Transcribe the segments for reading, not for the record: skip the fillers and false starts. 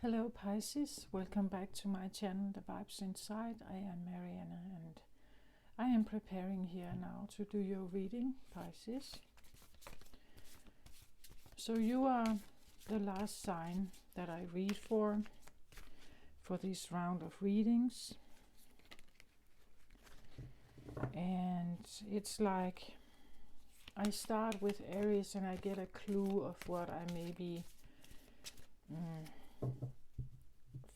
Hello Pisces, welcome back to my channel The Vibes Inside. I am Mariana and I am preparing here now to do your reading, Pisces. So you are the last sign that I read for this round of readings. And it's like I start with Aries and I get a clue of what I may be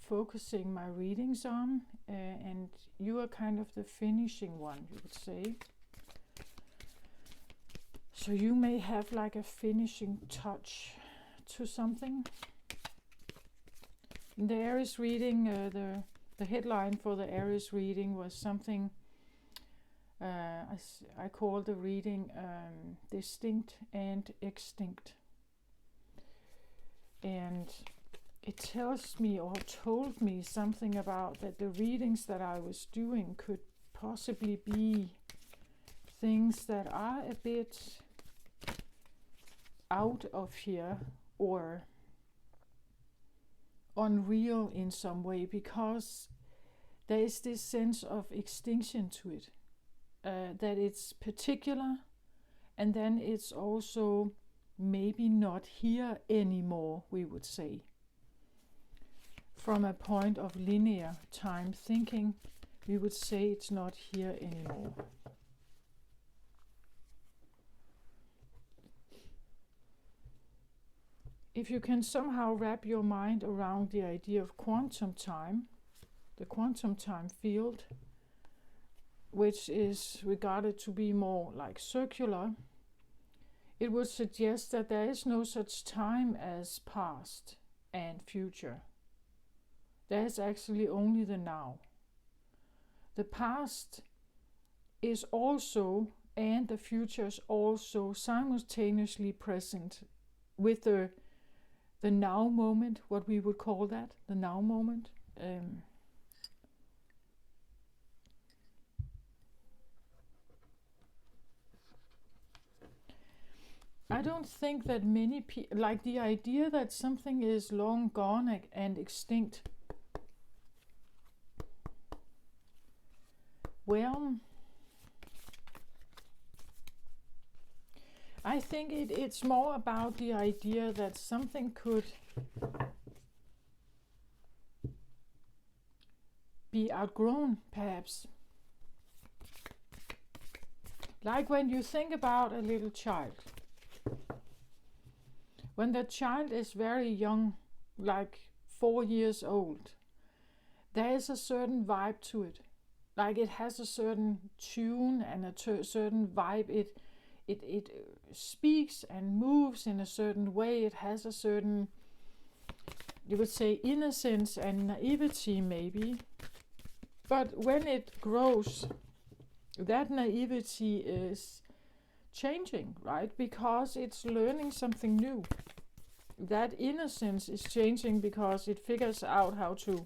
focusing my readings on, and you are kind of the finishing one, you would say. So you may have like a finishing touch to something. In the Aries reading, the headline for the Aries reading was something I call the reading distinct and extinct. And it tells me or told me something about that the readings that I was doing could possibly be things that are a bit out of here or unreal in some way, because there is this sense of extinction to it, that it's particular, and then it's also maybe not here anymore, we would say. From a point of linear time thinking, we would say it's not here anymore. If you can somehow wrap your mind around the idea of quantum time, the quantum time field, which is regarded to be more like circular, it would suggest that there is no such time as past and future. There is actually only the now. The past is also, and the future is also simultaneously present with the now moment, what we would call that, the now moment. I don't think that many people, like the idea that something is long gone and extinct. Well, I think it's more about the idea that something could be outgrown, perhaps. Like when you think about a little child. When the child is very young, like 4 years old, there is a certain vibe to it. Like it has a certain tune and a certain vibe. It speaks and moves in a certain way. It has a certain, you would say, innocence and naivety maybe. But when it grows, that naivety is changing, right? Because it's learning something new. That innocence is changing because it figures out how to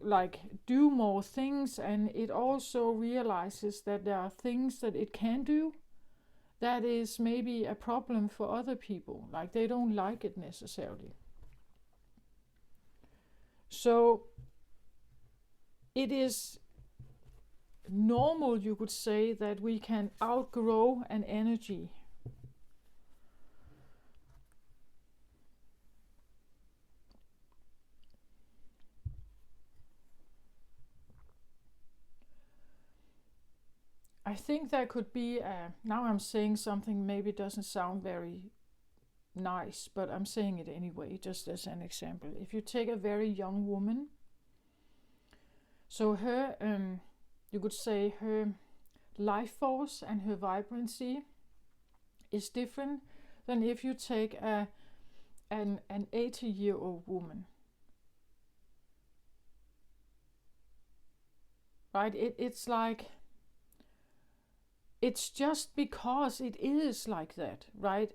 like do more things, and it also realizes that there are things that it can do that is maybe a problem for other people, like they don't like it necessarily. So it is normal, you could say, that we can outgrow an energy. I think there could be now I'm saying something maybe doesn't sound very nice, but I'm saying it anyway, just as an example. If you take a very young woman, so her, you could say her life force and her vibrancy is different than if you take an 80-year-old woman. Right? It's like, it's just because it is like that, right?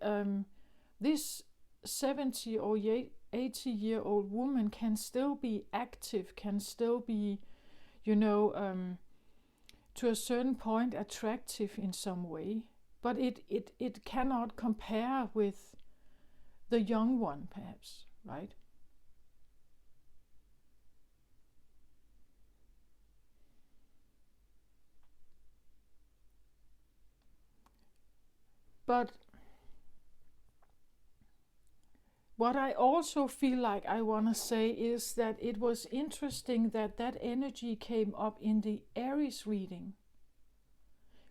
This 70 or 80-year-old woman can still be active, can still be, to a certain point attractive in some way, but it cannot compare with the young one, perhaps, right? But what I also feel like I want to say is that it was interesting that that energy came up in the Aries reading.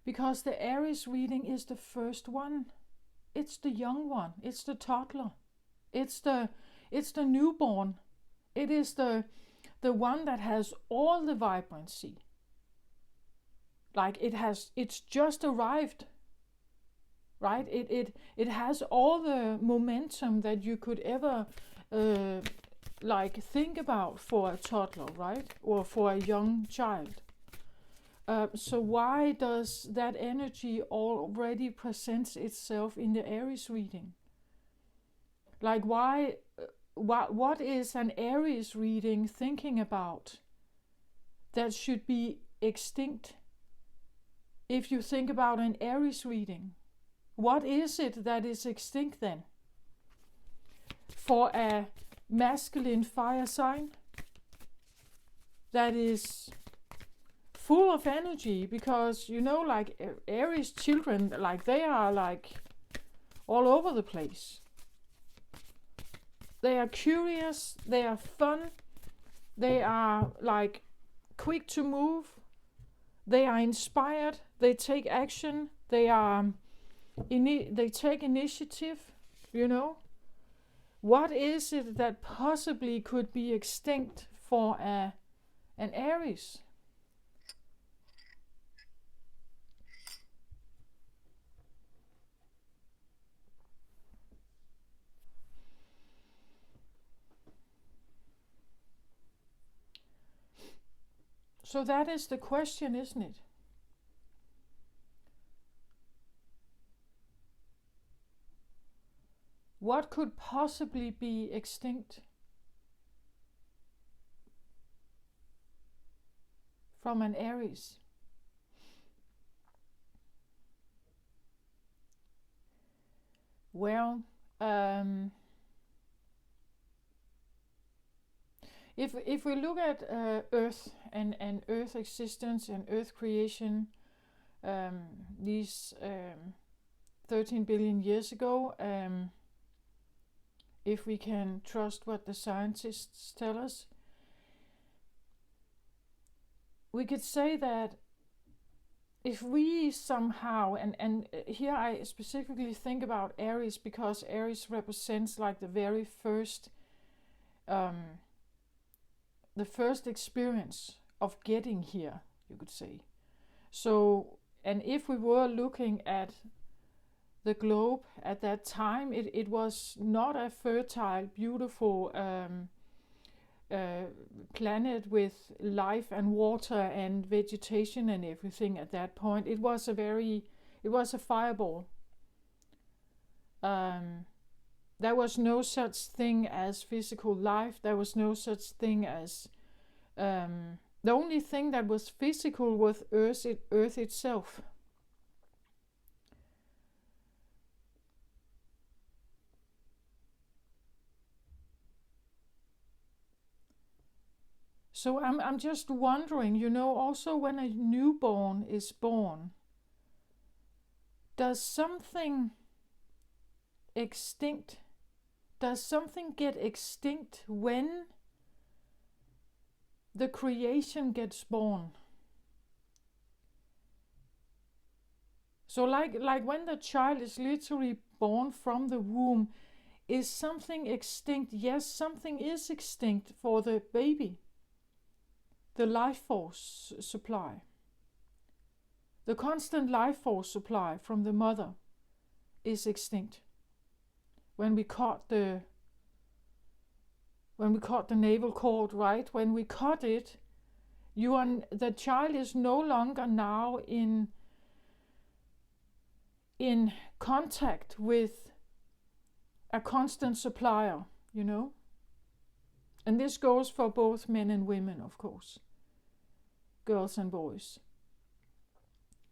Because the Aries reading is the first one. It's the young one. It's the toddler. It's the newborn. It is the one that has all the vibrancy. Like it's just arrived. Right? It has all the momentum that you could ever like think about for a toddler, right? Or for a young child. So why does that energy already presents itself in the Aries reading? Like why? What is an Aries reading thinking about that should be extinct? If you think about an Aries reading, what is it that is extinct then? For a masculine fire sign that is full of energy, because like Aries children, like they are like all over the place. They are curious, they are fun, they are like quick to move, they are inspired, they take action, they take initiative, What is it that possibly could be extinct for an Aries? So that is the question, isn't it? What could possibly be extinct from an Aries? Well, if we look at Earth and Earth existence and Earth creation, these 13 billion years ago, if we can trust what the scientists tell us, we could say that if we somehow, and here I specifically think about Aries because Aries represents like the very first experience of getting here, you could say. So, and if we were looking at the globe at that time, it was not a fertile, beautiful planet with life and water and vegetation and everything at that point. It was a fireball. There was no such thing as physical life. There was no such thing as the only thing that was physical was Earth itself. So I'm just wondering, also when a newborn is born, does something extinct? Does something get extinct when the creation gets born? So like when the child is literally born from the womb, is something extinct? Yes, something is extinct for the baby. The life force supply. The constant life force supply from the mother is extinct. When we cut the navel cord, right? When we cut it, the child is no longer now in contact with a constant supplier, And this goes for both men and women, of course. Girls and boys.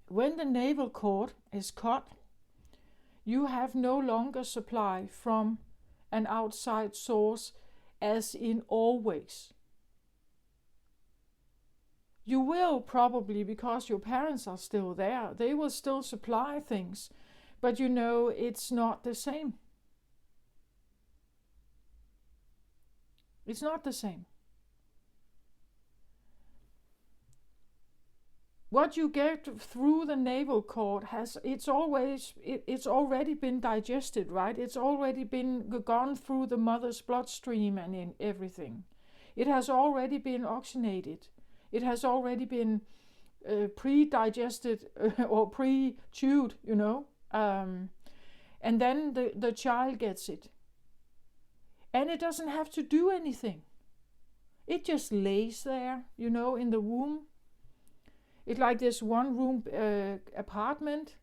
When the navel cord is cut, you have no longer supply from an outside source, as in always. You will probably, because your parents are still there, they will still supply things. But you know, it's not the same. It's not the same. What you get through the navel cord it's already been digested, right? It's already been gone through the mother's bloodstream and in everything. It has already been oxygenated. It has already been pre-digested or pre-chewed, you know. And then the child gets it. And it doesn't have to do anything. It just lays there, you know, in the womb. It's like this one room apartment,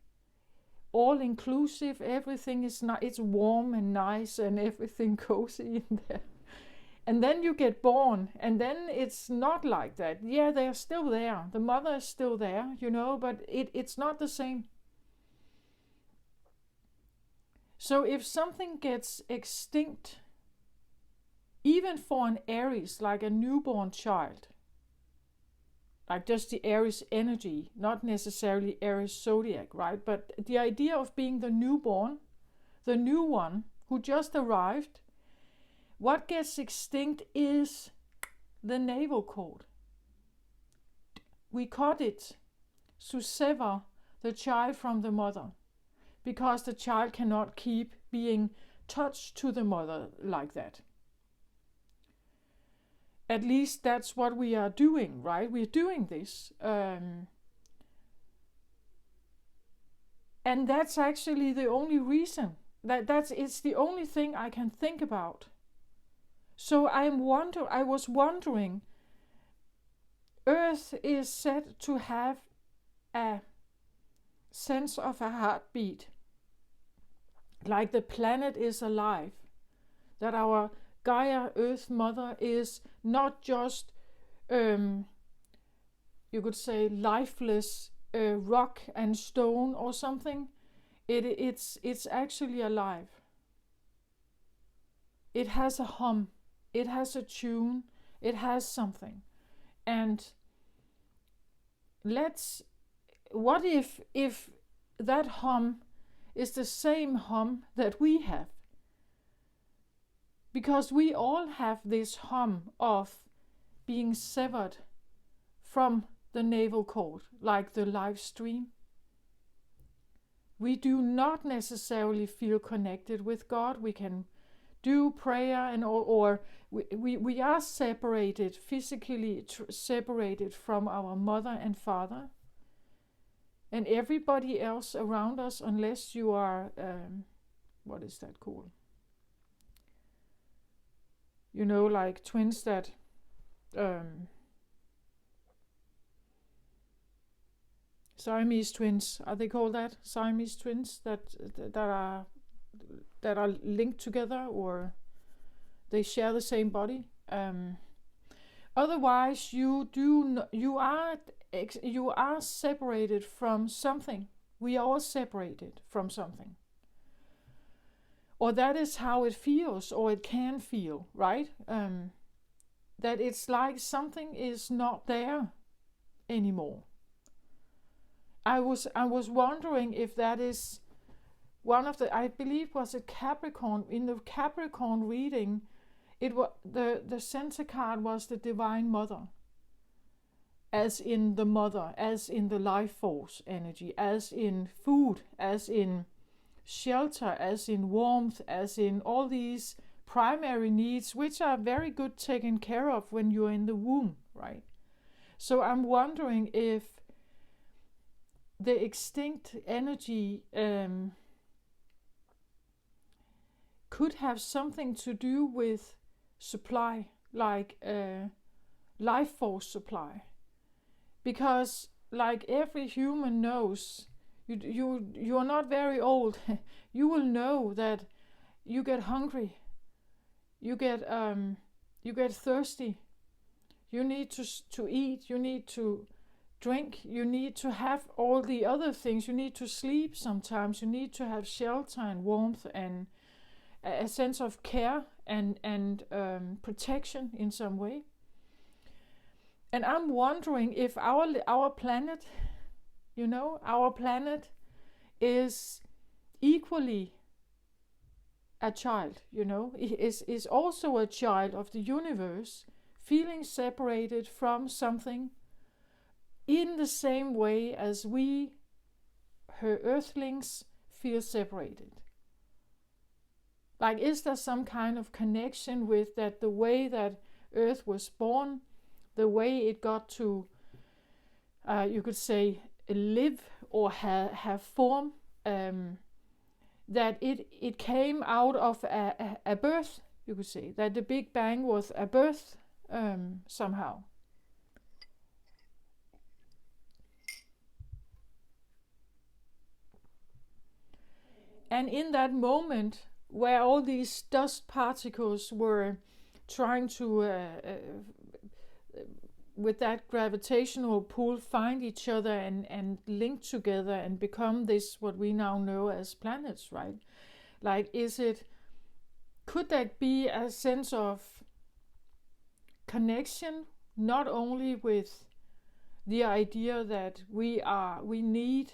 all inclusive. Everything is it's warm and nice and everything cozy in there. And then you get born, and then it's not like that. Yeah, they're still there. The mother is still there, you know, but it's not the same. So if something gets extinct, even for an Aries, like a newborn child, like just the Aries energy, not necessarily Aries zodiac, right? But the idea of being the newborn, the new one who just arrived, what gets extinct is the navel cord. We cut it to sever the child from the mother, because the child cannot keep being touched to the mother like that. At least that's what we are doing, right? We're doing this. And that's actually the only reason. It's the only thing I can think about. So I was wondering, Earth is said to have a sense of a heartbeat, like the planet is alive, that our Gaia, Earth Mother, is not just, you could say, lifeless rock and stone or something. It's actually alive. It has a hum. It has a tune. It has something. And what if that hum is the same hum that we have? Because we all have this hum of being severed from the navel cord, like the live stream. We do not necessarily feel connected with God. We can do prayer and or we are separated, physically separated from our mother and father and everybody else around us, unless you are, what is that called? You know, like twins that Siamese twins, are they called that? Siamese twins that are linked together, or they share the same body. Otherwise, you are separated from something. We are all separated from something. Or that is how it feels, or it can feel, right? That it's like something is not there anymore. I was wondering if that is one of the, I believe was a Capricorn. In the Capricorn reading, it was the center card was the Divine Mother, as in the mother, as in the life force energy, as in food, as in shelter, as in warmth, as in all these primary needs, which are very good taken care of when you're in the womb, right? So I'm wondering if the extinct energy could have something to do with supply, like life force supply, because like every human knows, you are not very old. You will know that you get hungry, you get thirsty, you need to eat, you need to drink, you need to have all the other things, you need to sleep sometimes, you need to have shelter and warmth and a sense of care and protection in some way. And I'm wondering if our planet, you know, our planet is equally a child, is also a child of the universe, feeling separated from something in the same way as we, her earthlings, feel separated. Like, is there some kind of connection with that, the way that Earth was born, the way it got to, you could say, live or have form, that it came out of a birth, you could say, that the Big Bang was a birth somehow. And in that moment where all these dust particles were trying to, with that gravitational pull, find each other and link together and become this, what we now know as planets, right? Like, could that be a sense of connection, not only with the idea that we need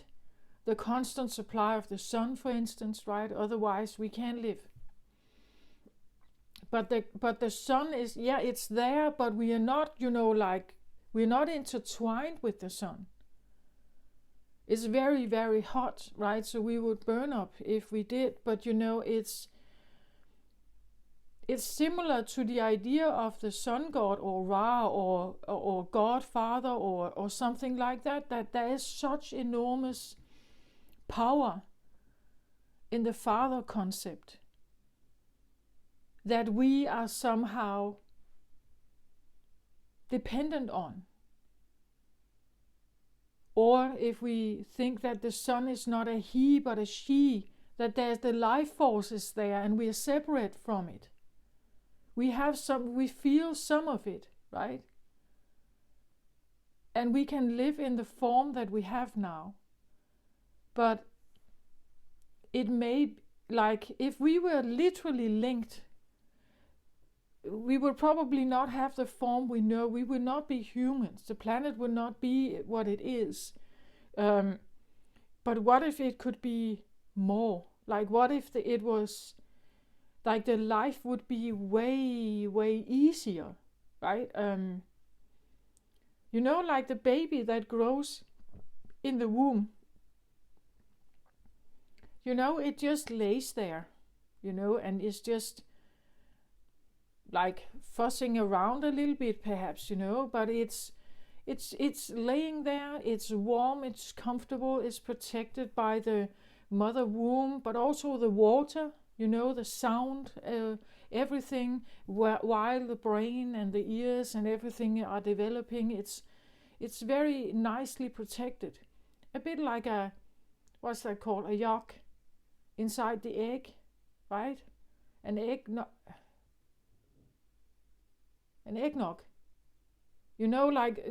the constant supply of the sun, for instance, right? Otherwise we can't live. But the sun is, it's there, but we are not, we're not intertwined with the sun. It's very, very hot, right? So we would burn up if we did. But it's similar to the idea of the sun god, or Ra, or Godfather, or something like that. That there is such enormous power in the father concept that we are somehow dependent on. Or if we think that the sun is not a he but a she, that there's the life force is there and we are separate from it. We feel some of it, right? And we can live in the form that we have now. But it may, like, if we were literally linked, we would probably not have the form we know. We would not be humans. The planet would not be what it is. But what if it could be more? Like, what if it was, like, the life would be way, way easier, right? Like the baby that grows in the womb. It just lays there, and it's just like fussing around a little bit, perhaps, but it's laying there, it's warm, it's comfortable, it's protected by the mother womb, but also the water, the sound, everything, while the brain and the ears and everything are developing, it's very nicely protected. A bit like what's that called? A yolk inside the egg, right? An eggnog. Like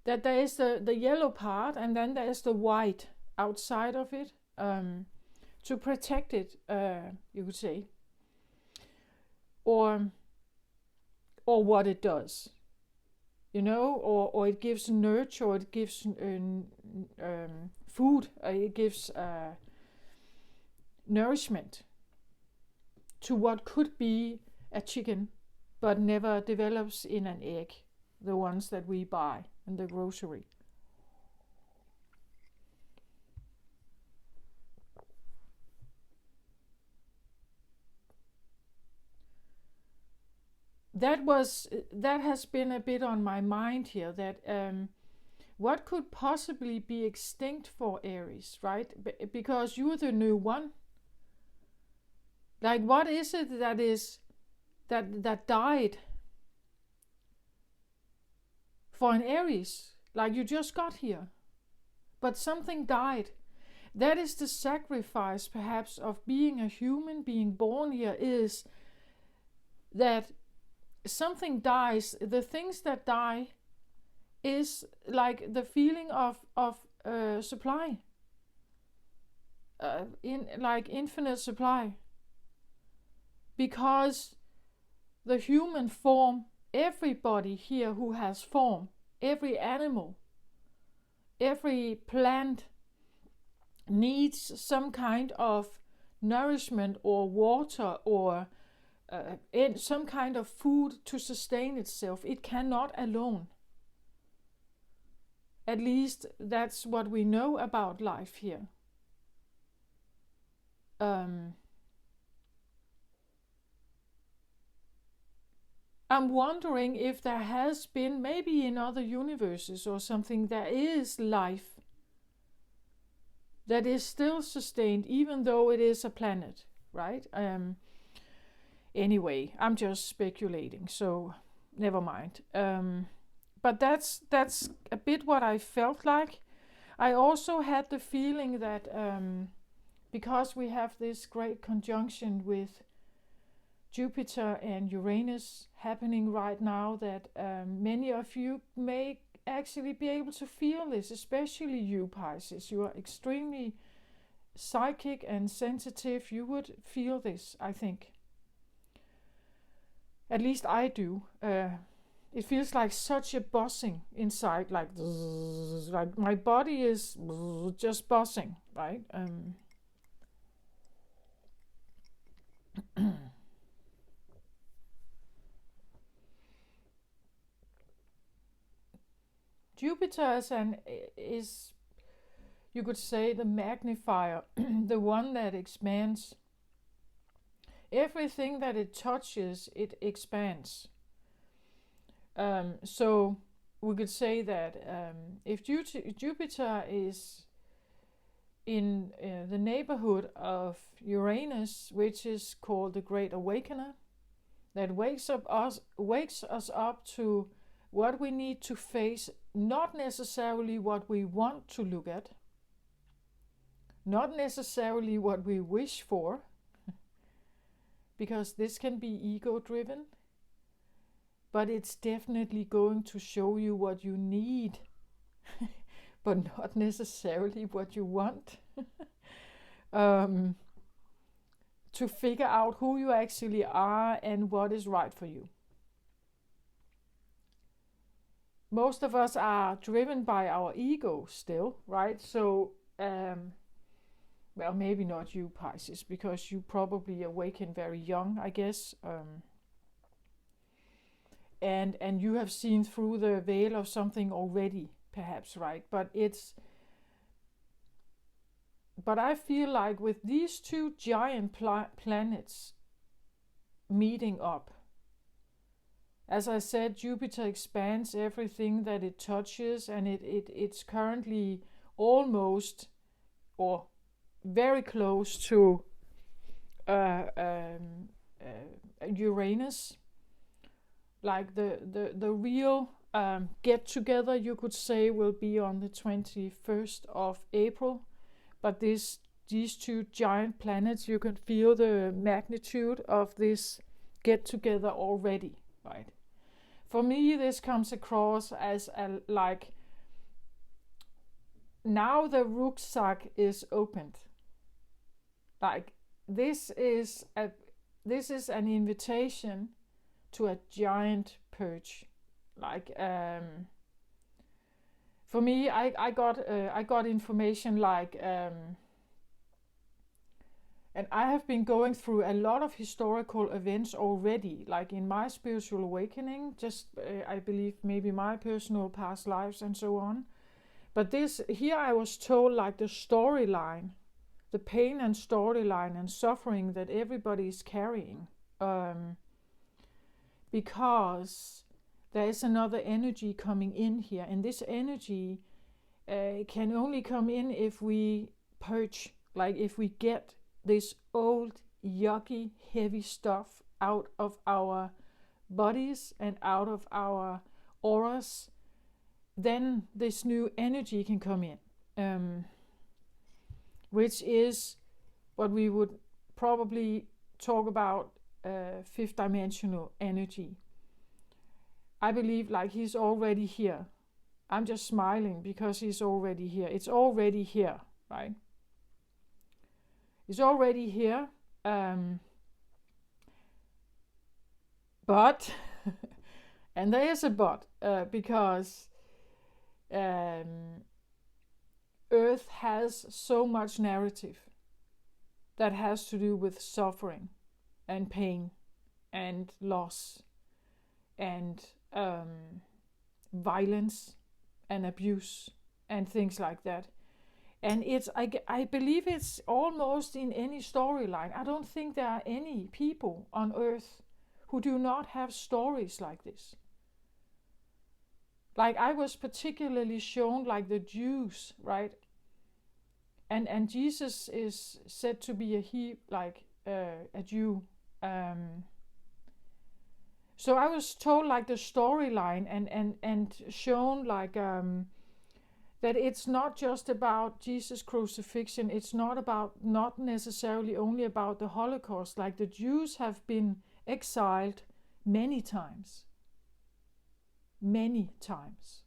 that there is the yellow part, and then there is the white outside of it, to protect it, you could say. Or what it does, or it gives nurture, or it gives food, it gives nourishment to what could be a chicken, but never develops in an egg, the ones that we buy in the grocery. That has been a bit on my mind here, that what could possibly be extinct for Aries, right? Because you're the new one. Like, what is it that died for an Aries? Like, you just got here, but something died. That is the sacrifice, perhaps, of being a human, being born here, is that something dies. The things that die is like the feeling of supply, in like infinite supply. Because the human form, everybody here who has form, every animal, every plant, needs some kind of nourishment or water or some kind of food to sustain itself. It cannot alone. At least that's what we know about life here. I'm wondering if there has been, maybe in other universes or something, there is life that is still sustained, even though it is a planet, right? Anyway, I'm just speculating, so never mind. But that's a bit what I felt like. I also had the feeling that because we have this great conjunction with Jupiter and Uranus happening right now, that many of you may actually be able to feel this, especially you Pisces. You are extremely psychic and sensitive. You would feel this, I think. At least I do. It feels like such a buzzing inside, like my body is just buzzing, right? Jupiter is, you could say, the magnifier, the one that expands. Everything that it touches, it expands. So we could say that if Jupiter is in the neighborhood of Uranus, which is called the Great Awakener, that wakes us up to what we need to face, not necessarily what we want to look at, not necessarily what we wish for, because this can be ego driven, but it's definitely going to show you what you need, but not necessarily what you want. To figure out who you actually are and what is right for you. Most of us are driven by our ego still, right? So, well, maybe not you, Pisces, because you probably awaken very young, I guess. And you have seen through the veil of something already, perhaps, right? But I feel like with these two giant planets meeting up, as I said, Jupiter expands everything that it touches, and it's currently almost or very close to Uranus. Like the real get together, you could say, will be on the 21st of April. But these two giant planets, you can feel the magnitude of this get together already, right? For me, this comes across as like, now the rucksack is opened. Like this is an invitation to a giant purge. Like for me, I got information like, and I have been going through a lot of historical events already, like in my spiritual awakening, just I believe maybe my personal past lives and so on. But this here, I was told like the storyline, the pain and storyline and suffering that everybody is carrying, because there is another energy coming in here, and this energy can only come in if we purge, like if we get this old, yucky, heavy stuff out of our bodies and out of our auras, then this new energy can come in, which is what we would probably talk about, fifth dimensional energy. I believe like he's already here. I'm just smiling because he's already here. It's already here, right? It's already here. But, and there is a but, because earlier Earth has so much narrative that has to do with suffering and pain and loss and violence and abuse and things like that. And I believe it's almost in any storyline. I don't think there are any people on earth who do not have stories like this. Like I was particularly shown like the Jews, right? And Jesus is said to be a Jew. So I was told like the storyline and shown like that it's not just about Jesus' crucifixion. It's not necessarily only about the Holocaust. Like the Jews have been exiled many times. Many times.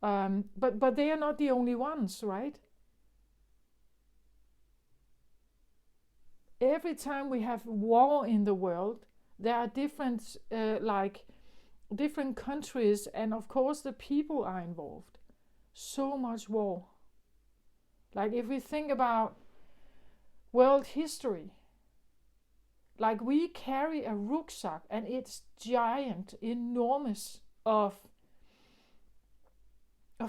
But they are not the only ones, right? Every time we have war in the world, there are different different countries, and of course the people are involved. So much war. Like if we think about world history, like we carry a rucksack and it's giant, enormous of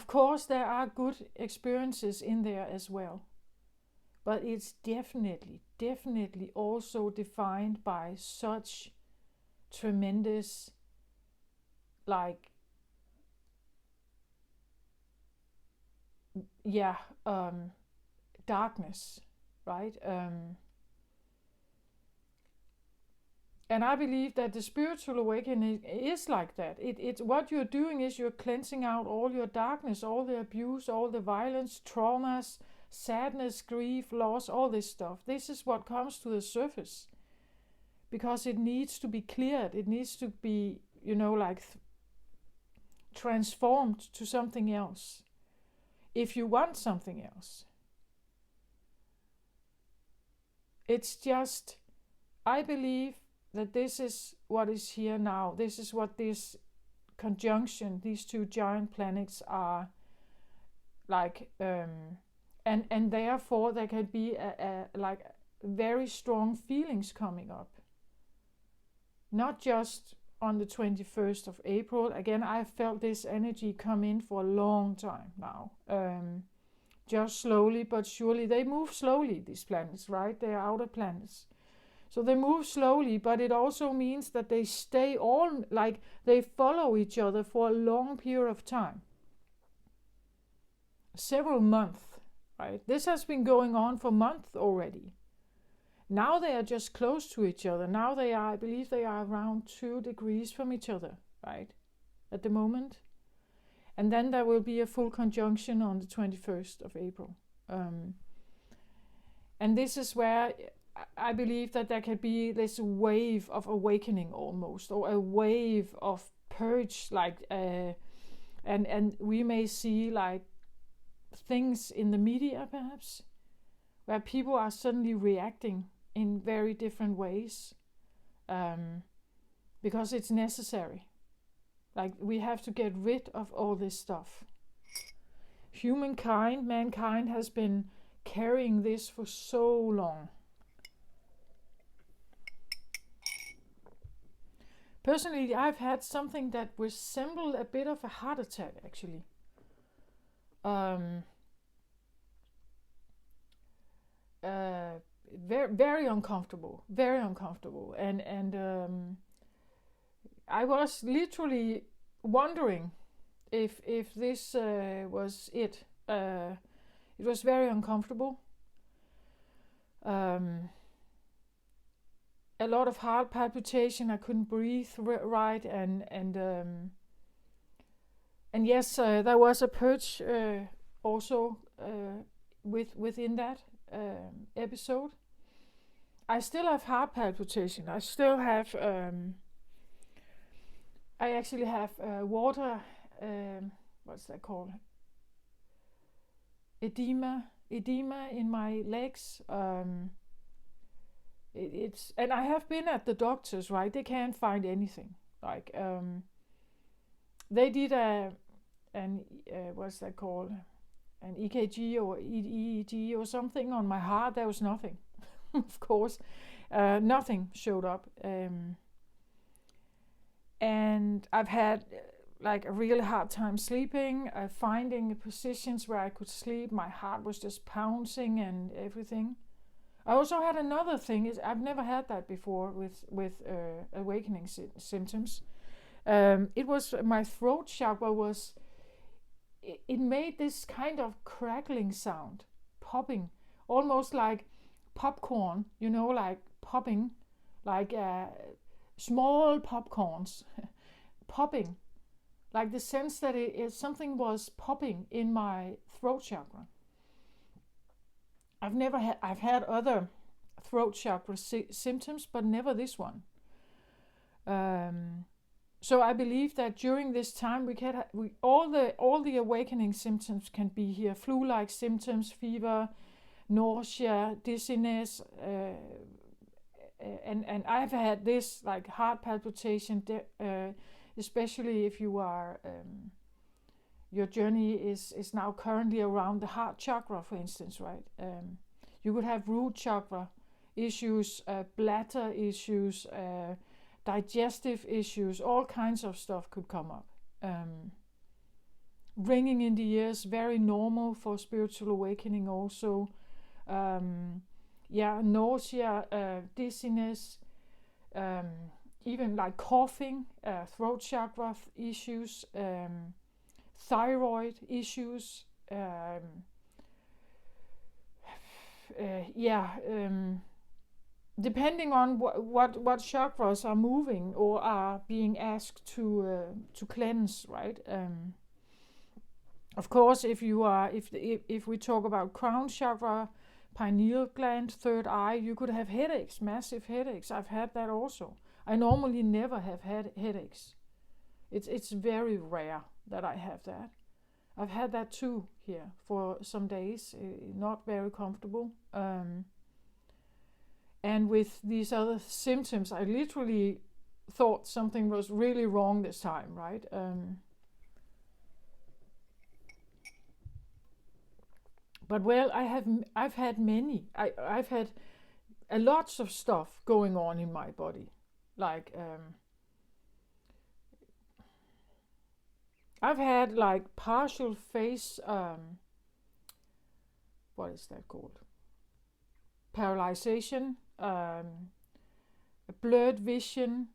course there are good experiences in there as well. But it's definitely also defined by such tremendous darkness, right? And I believe that the spiritual awakening is like that. It's what you're doing is you're cleansing out all your darkness, all the abuse, all the violence, traumas, sadness, grief, loss, all this stuff. This is what comes to the surface because it needs to be cleared. It needs to be, transformed to something else. If you want something else, it's just, I believe that this is what is here now. This is what this conjunction, these two giant planets are like, and therefore there can be a very strong feelings coming up. Not just on the 21st of April. Again, I've felt this energy come in for a long time now. Just slowly but surely. They move slowly, these planets, right? They are outer planets. So they move slowly, but it also means that they stay they follow each other for a long period of time. Several months, right? This has been going on for months already. Now they are just close to each other. Now I believe they are around 2 degrees from each other, right? At the moment. And then there will be a full conjunction on the 21st of April. And this is where I believe that there can be this wave of awakening almost, or a wave of purge, and we may see things in the media perhaps, where people are suddenly reacting in very different ways, because it's necessary. We have to get rid of all this stuff. Mankind has been carrying this for so long. Personally, I've had something that resembled a bit of a heart attack, actually. Very uncomfortable, and I was literally wondering if this was it. It was very uncomfortable. A lot of heart palpitation. I couldn't breathe right, and yes, there was a purge also within that episode. I still have heart palpitation. I still have. I actually have water. What's that called? Edema in my legs. It's and I have been at the doctors, right? They can't find anything. They did what's that called? An EKG or EEG or something on my heart. There was nothing, of course. Nothing showed up. And I've had like a really hard time sleeping, finding positions where I could sleep. My heart was just pouncing and everything. I also had another thing. I've never had that before with awakening symptoms. It was my throat chakra was. It made this kind of crackling sound, popping, almost like popcorn. Like popping, like small popcorns, popping, like the sense that something was popping in my throat chakra. I've had other throat chakra symptoms, but never this one. So I believe that during this time all the awakening symptoms can be here: flu-like symptoms, fever, nausea, dizziness, and I've had this like heart palpitation, especially if you are your journey is now currently around the heart chakra, for instance, right? You could have root chakra issues, bladder issues, digestive issues, all kinds of stuff could come up. Ringing in the ears, very normal for spiritual awakening also. Nausea, dizziness, even like coughing, throat chakra issues, thyroid issues, depending on what chakras are moving or are being asked to cleanse, right? Of course, if we talk about crown chakra, pineal gland, third eye, you could have headaches, massive headaches. I've had that also. I normally never have had headaches. It's very rare that I have that. I've had that too here for some days, not very comfortable. And with these other symptoms, I literally thought something was really wrong this time, right? But well, I've had many. I've had a lots of stuff going on in my body, like I've had like partial face. What is that called? Paralyzation, blurred vision,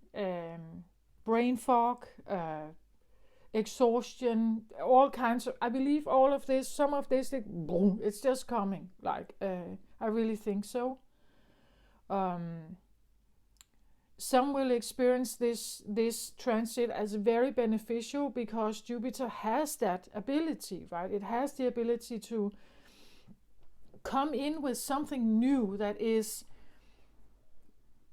brain fog, exhaustion, all kinds of. I believe all of this. Some of this, boom, it's just coming. Like I really think so. Some will experience this transit as very beneficial because Jupiter has that ability, right? It has the ability to come in with something new that is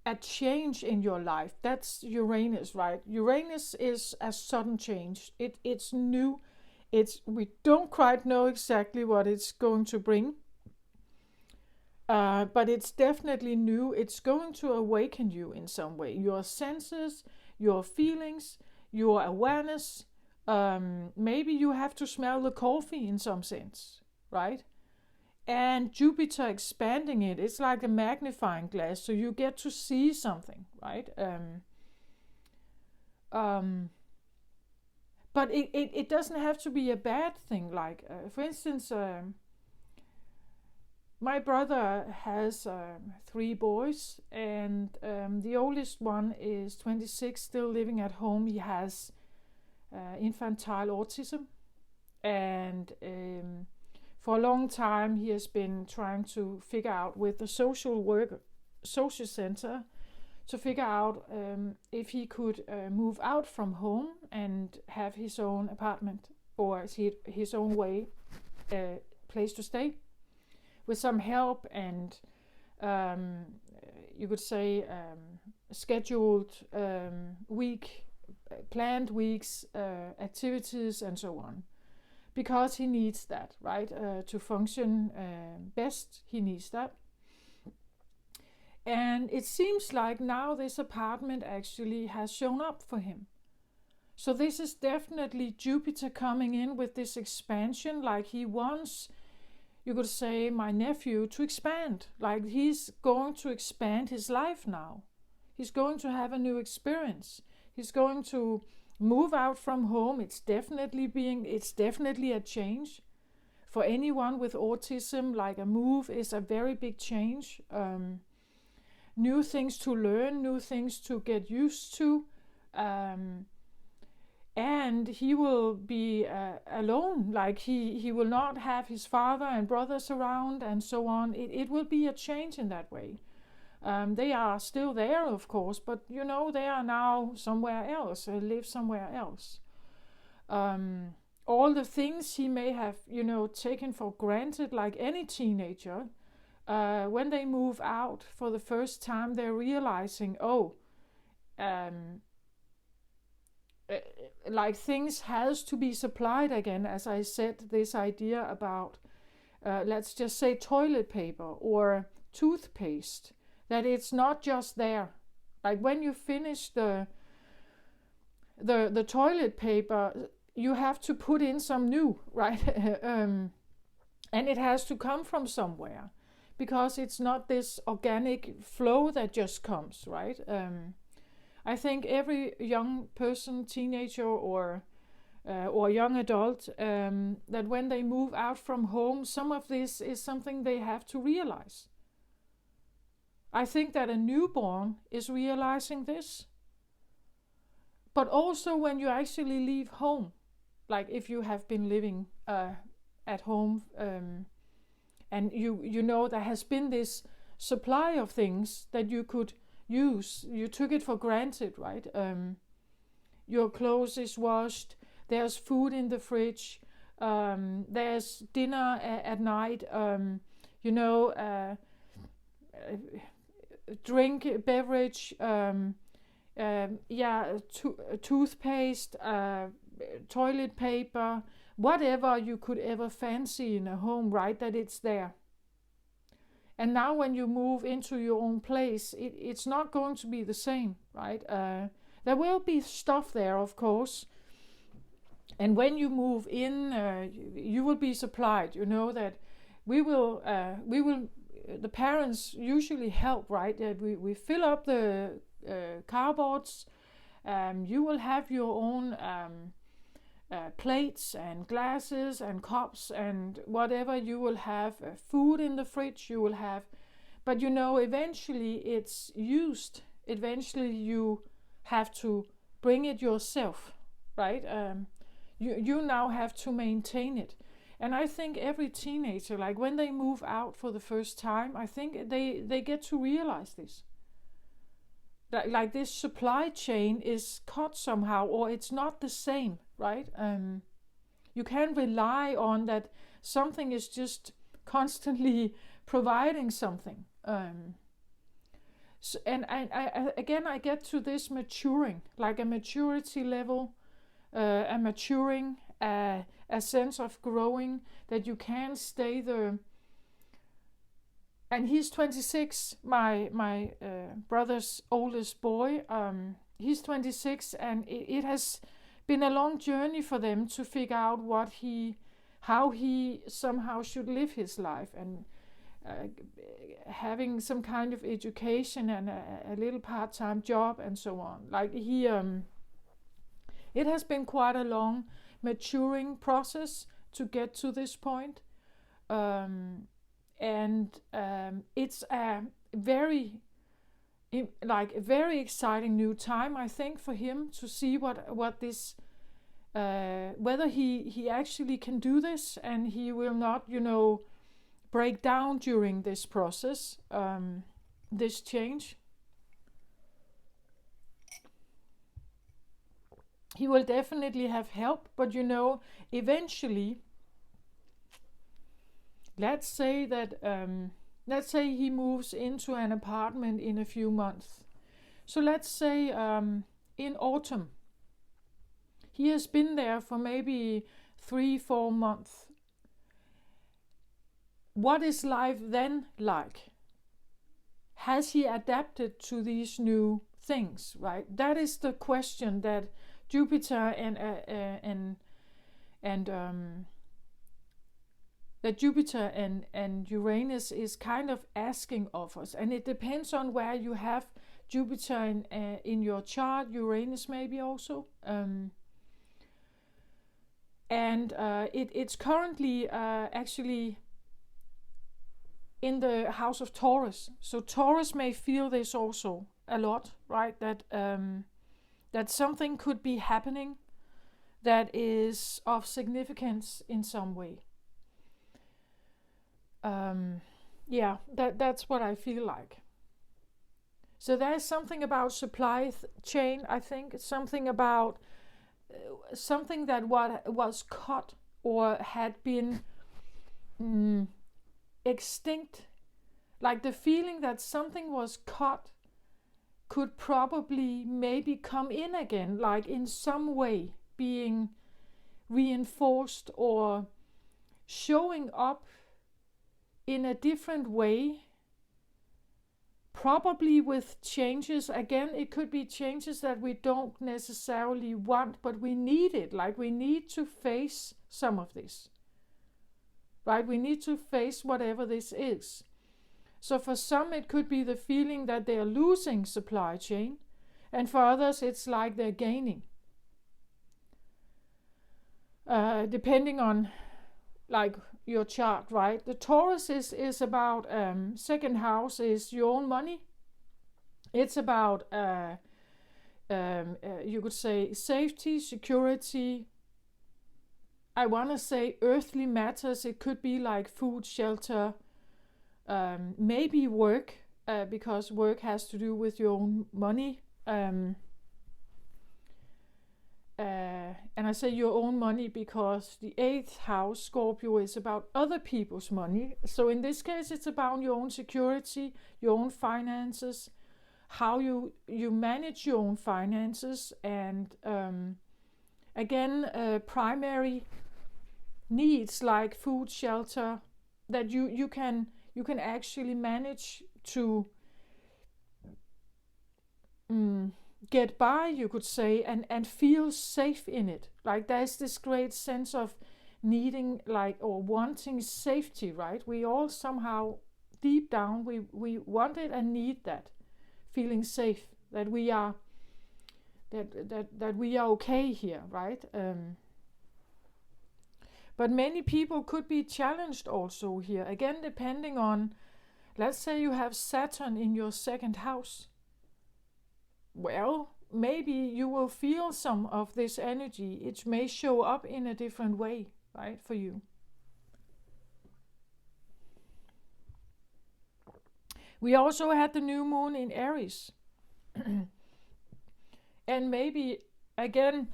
a change in your life. That's Uranus, right? Uranus is a sudden change. It's new. We don't quite know exactly what it's going to bring. But it's definitely new. It's going to awaken you in some way. Your senses, your feelings, your awareness. Maybe you have to smell the coffee in some sense, right? And Jupiter expanding it, it's like a magnifying glass, so you get to see something, right? But it doesn't have to be a bad thing. Like, for instance, my brother has 3 boys, and the oldest one is 26, still living at home. He has infantile autism, and for a long time he has been trying to figure out with the social center to figure out if he could move out from home and have his own apartment or his own place to stay, with some help and you could say scheduled planned weeks, activities and so on, because he needs that, right? To function best, he needs that. And it seems like now this apartment actually has shown up for him. So this is definitely Jupiter coming in with this expansion, like he wants, you could say, my nephew to expand. Like he's going to expand his life now. He's going to have a new experience. He's going to move out from home. It's definitely a change. For anyone with autism, like a move is a very big change. New things to learn, new things to get used to. And he will be alone, like he will not have his father and brothers around and so on. It will be a change in that way. They are still there, of course, but you know, they are now somewhere else, they live somewhere else. All the things he may have, you know, taken for granted, like any teenager, when they move out for the first time, they're realizing, like things has to be supplied again. As I said, this idea about let's just say toilet paper or toothpaste, that it's not just there. Like when you finish the toilet paper, you have to put in some new, right? And it has to come from somewhere, because it's not this organic flow that just comes, right? I think every young person, teenager or young adult, that when they move out from home, some of this is something they have to realize. I think that a newborn is realizing this. But also when you actually leave home, like if you have been living at home, and you know there has been this supply of things that you could use. You took it for granted, right? Your clothes is washed, there's food in the fridge, there's dinner at night, drink, beverage, toothpaste, toilet paper, whatever you could ever fancy in a home, right? That it's there. And now when you move into your own place, it's not going to be the same, right? There will be stuff there, of course. And when you move in, you will be supplied. You know that we will, the parents usually help, right? We fill up the cardboards. You will have your own plates and glasses and cups and whatever. You will have food in the fridge. You will have, but you know, eventually it's used. Eventually you have to bring it yourself, right? You now have to maintain it. And I think every teenager, like when they move out for the first time, I think they get to realize this. That like this supply chain is cut somehow, or it's not the same, right? You can't rely on that something is just constantly providing something. So, and I get to this maturing, like a maturity level, a maturing, a sense of growing, that you can stay the. And he's 26, my brother's oldest boy. He's 26, and it has been a long journey for them to figure out how he somehow should live his life, and having some kind of education and a little part-time job and so on. Like it has been quite a long maturing process to get to this point. It's a very exciting new time, I think, for him to see what this whether he actually can do this, and he will not, break down during this process, this change. He will definitely have help, but eventually, let's say he moves into an apartment in a few months. So let's say in autumn, he has been there for maybe 3-4 months. What is life then like? Has he adapted to these new things, right? That is the question that Jupiter and that Jupiter and Uranus is kind of asking of us, and it depends on where you have Jupiter in your chart, Uranus maybe also. It's currently actually in the house of Taurus. So Taurus may feel this also a lot, right? That something could be happening that is of significance in some way. That's what I feel like. So there's something about supply chain, I think. Something about something that was cut or had been extinct. Like the feeling that something was cut could probably maybe come in again, like in some way being reinforced or showing up in a different way, probably with changes. Again, it could be changes that we don't necessarily want, but we need it. Like we need to face some of this, right? We need to face whatever this is. So for some, it could be the feeling that they're losing supply chain, and for others, it's like they're gaining. Depending on like your chart, right? The Taurus is about second house is your own money. It's about you could say safety, security. I want to say earthly matters. It could be like food, shelter, maybe work, because work has to do with your own money. And I say your own money because the 8th house, Scorpio, is about other people's money. So in this case, it's about your own security, your own finances, how you manage your own finances, and again, primary needs like food, shelter, that you can actually manage to get by, you could say, and feel safe in it. Like there's this great sense of needing, like, or wanting safety, right? We all somehow deep down we want it and need that feeling safe, that we are that we are okay here, right? But many people could be challenged also here, again depending on, let's say you have Saturn in your 2nd house. Well, maybe you will feel some of this energy. It may show up in a different way, right, for you. We also had the new moon in Aries. And maybe, again,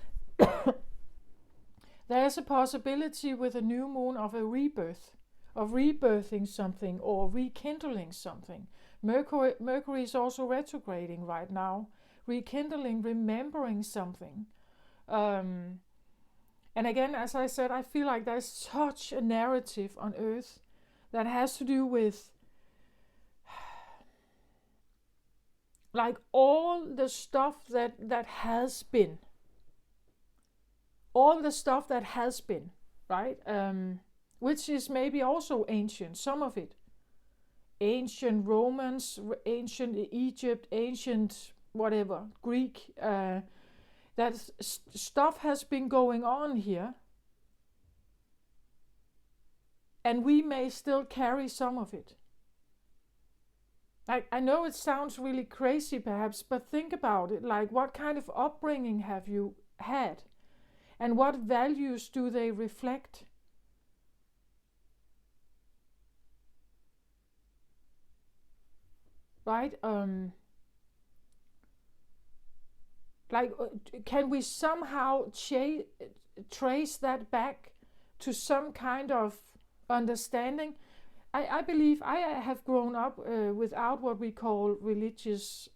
there's a possibility with a new moon of a rebirth, of rebirthing something or rekindling something. Mercury is also retrograding right now. Rekindling, remembering something. And again, as I said, I feel like there's such a narrative on Earth that has to do with like all the stuff that has been. All the stuff that has been, right? Which is maybe also ancient, some of it. Ancient Romans, ancient Egypt, ancient whatever, Greek, that stuff has been going on here, and we may still carry some of it. I know it sounds really crazy perhaps, but think about it, like what kind of upbringing have you had, and what values do they reflect? Right? Can we somehow trace that back to some kind of understanding? I believe I have grown up without what we call religious,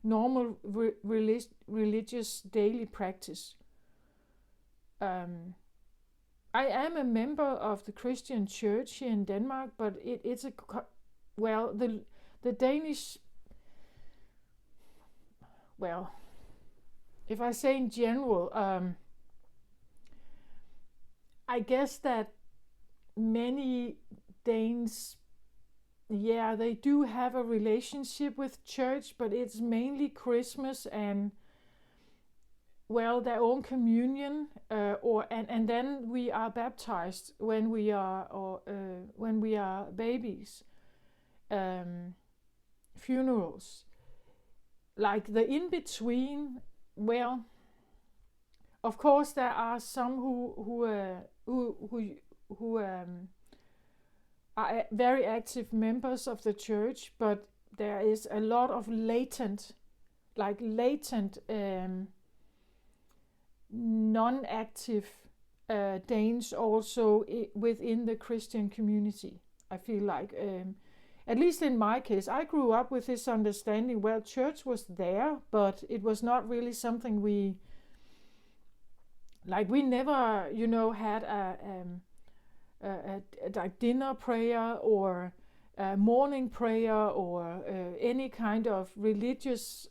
normal religious daily practice. I am a member of the Christian church here in Denmark, but it's the Danish, well, if I say in general, I guess that many Danes, yeah, they do have a relationship with church, but it's mainly Christmas and, well, their own communion, and then we are baptized when we are, or when we are babies. Funerals, like the in between. Well, of course there are some who are very active members of the church, but there is a lot of latent non-active Danes also within the Christian community. I feel like, at least in my case, I grew up with this understanding. Well, church was there, but it was not really something we never, had a dinner prayer or a morning prayer or any kind of religious.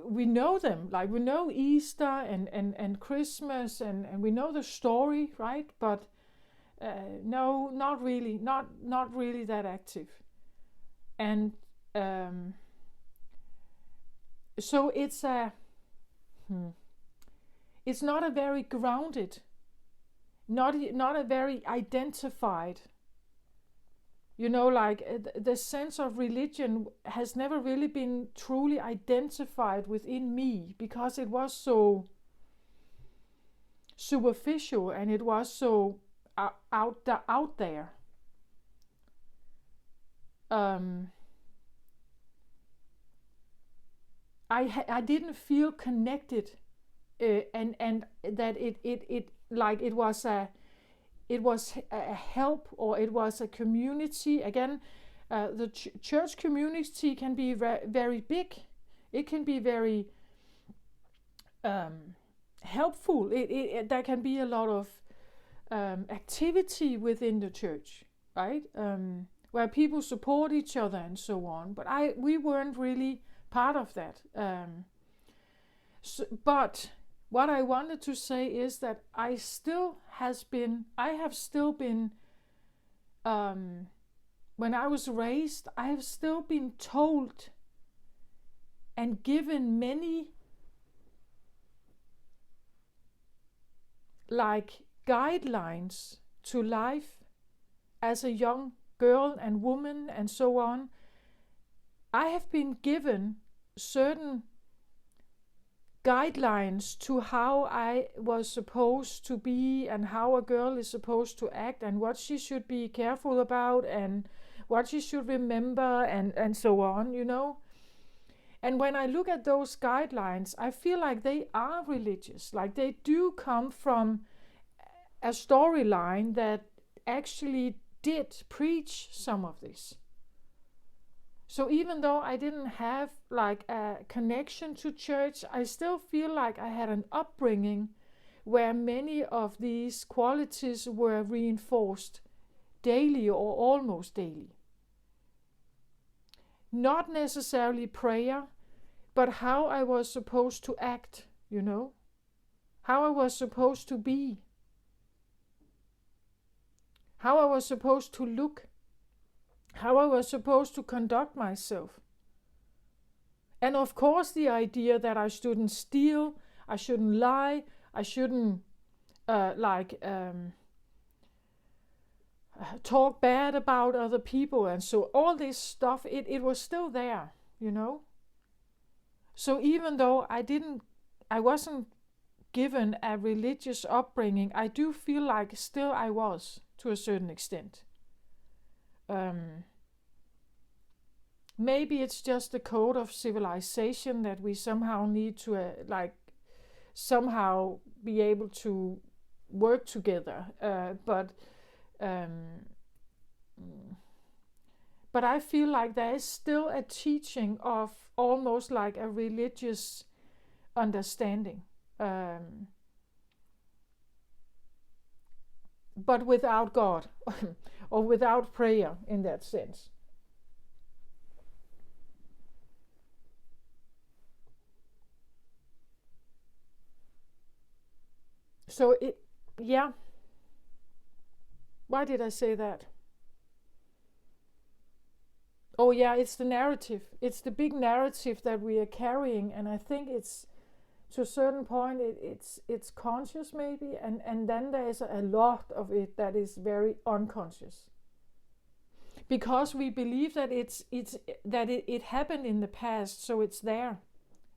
We know them, like we know Easter and Christmas, and we know the story, right? But no, not really, not really that active. And so it's it's not a very grounded, not a very identified, the sense of religion has never really been truly identified within me, because it was so superficial and it was so out there. I didn't feel connected, and that it was a help, or it was a community. Again, the church community can be very big. It can be very helpful. There can be a lot of activity within the church, right? Where people support each other and so on. But we weren't really part of that. But what I wanted to say is that I have still been, when I was raised, I have still been told and given many guidelines to life as a young girl and woman and so on. I have been given certain guidelines to how I was supposed to be, and how a girl is supposed to act, and what she should be careful about, and what she should remember, and so on, And when I look at those guidelines, I feel like they are religious, like they do come from a storyline that actually did preach some of this. So even though I didn't have a connection to church, I still feel like I had an upbringing where many of these qualities were reinforced daily or almost daily. Not necessarily prayer, but how I was supposed to act, how I was supposed to be, how I was supposed to look, how I was supposed to conduct myself. And of course the idea that I shouldn't steal, I shouldn't lie, I shouldn't talk bad about other people, and so all this stuff, it was still there, So even though I wasn't given a religious upbringing, I do feel like still I was, to a certain extent. Maybe it's just the code of civilization that we somehow need to somehow be able to work together. But I feel like there is still a teaching of almost like a religious understanding, but without God or without prayer in that sense. So yeah. Why did I say that? Oh yeah, it's the narrative. It's the big narrative that we are carrying, and I think it's to a certain point it's conscious maybe, and then there is a lot of it that is very unconscious. Because we believe that it happened in the past, so it's there.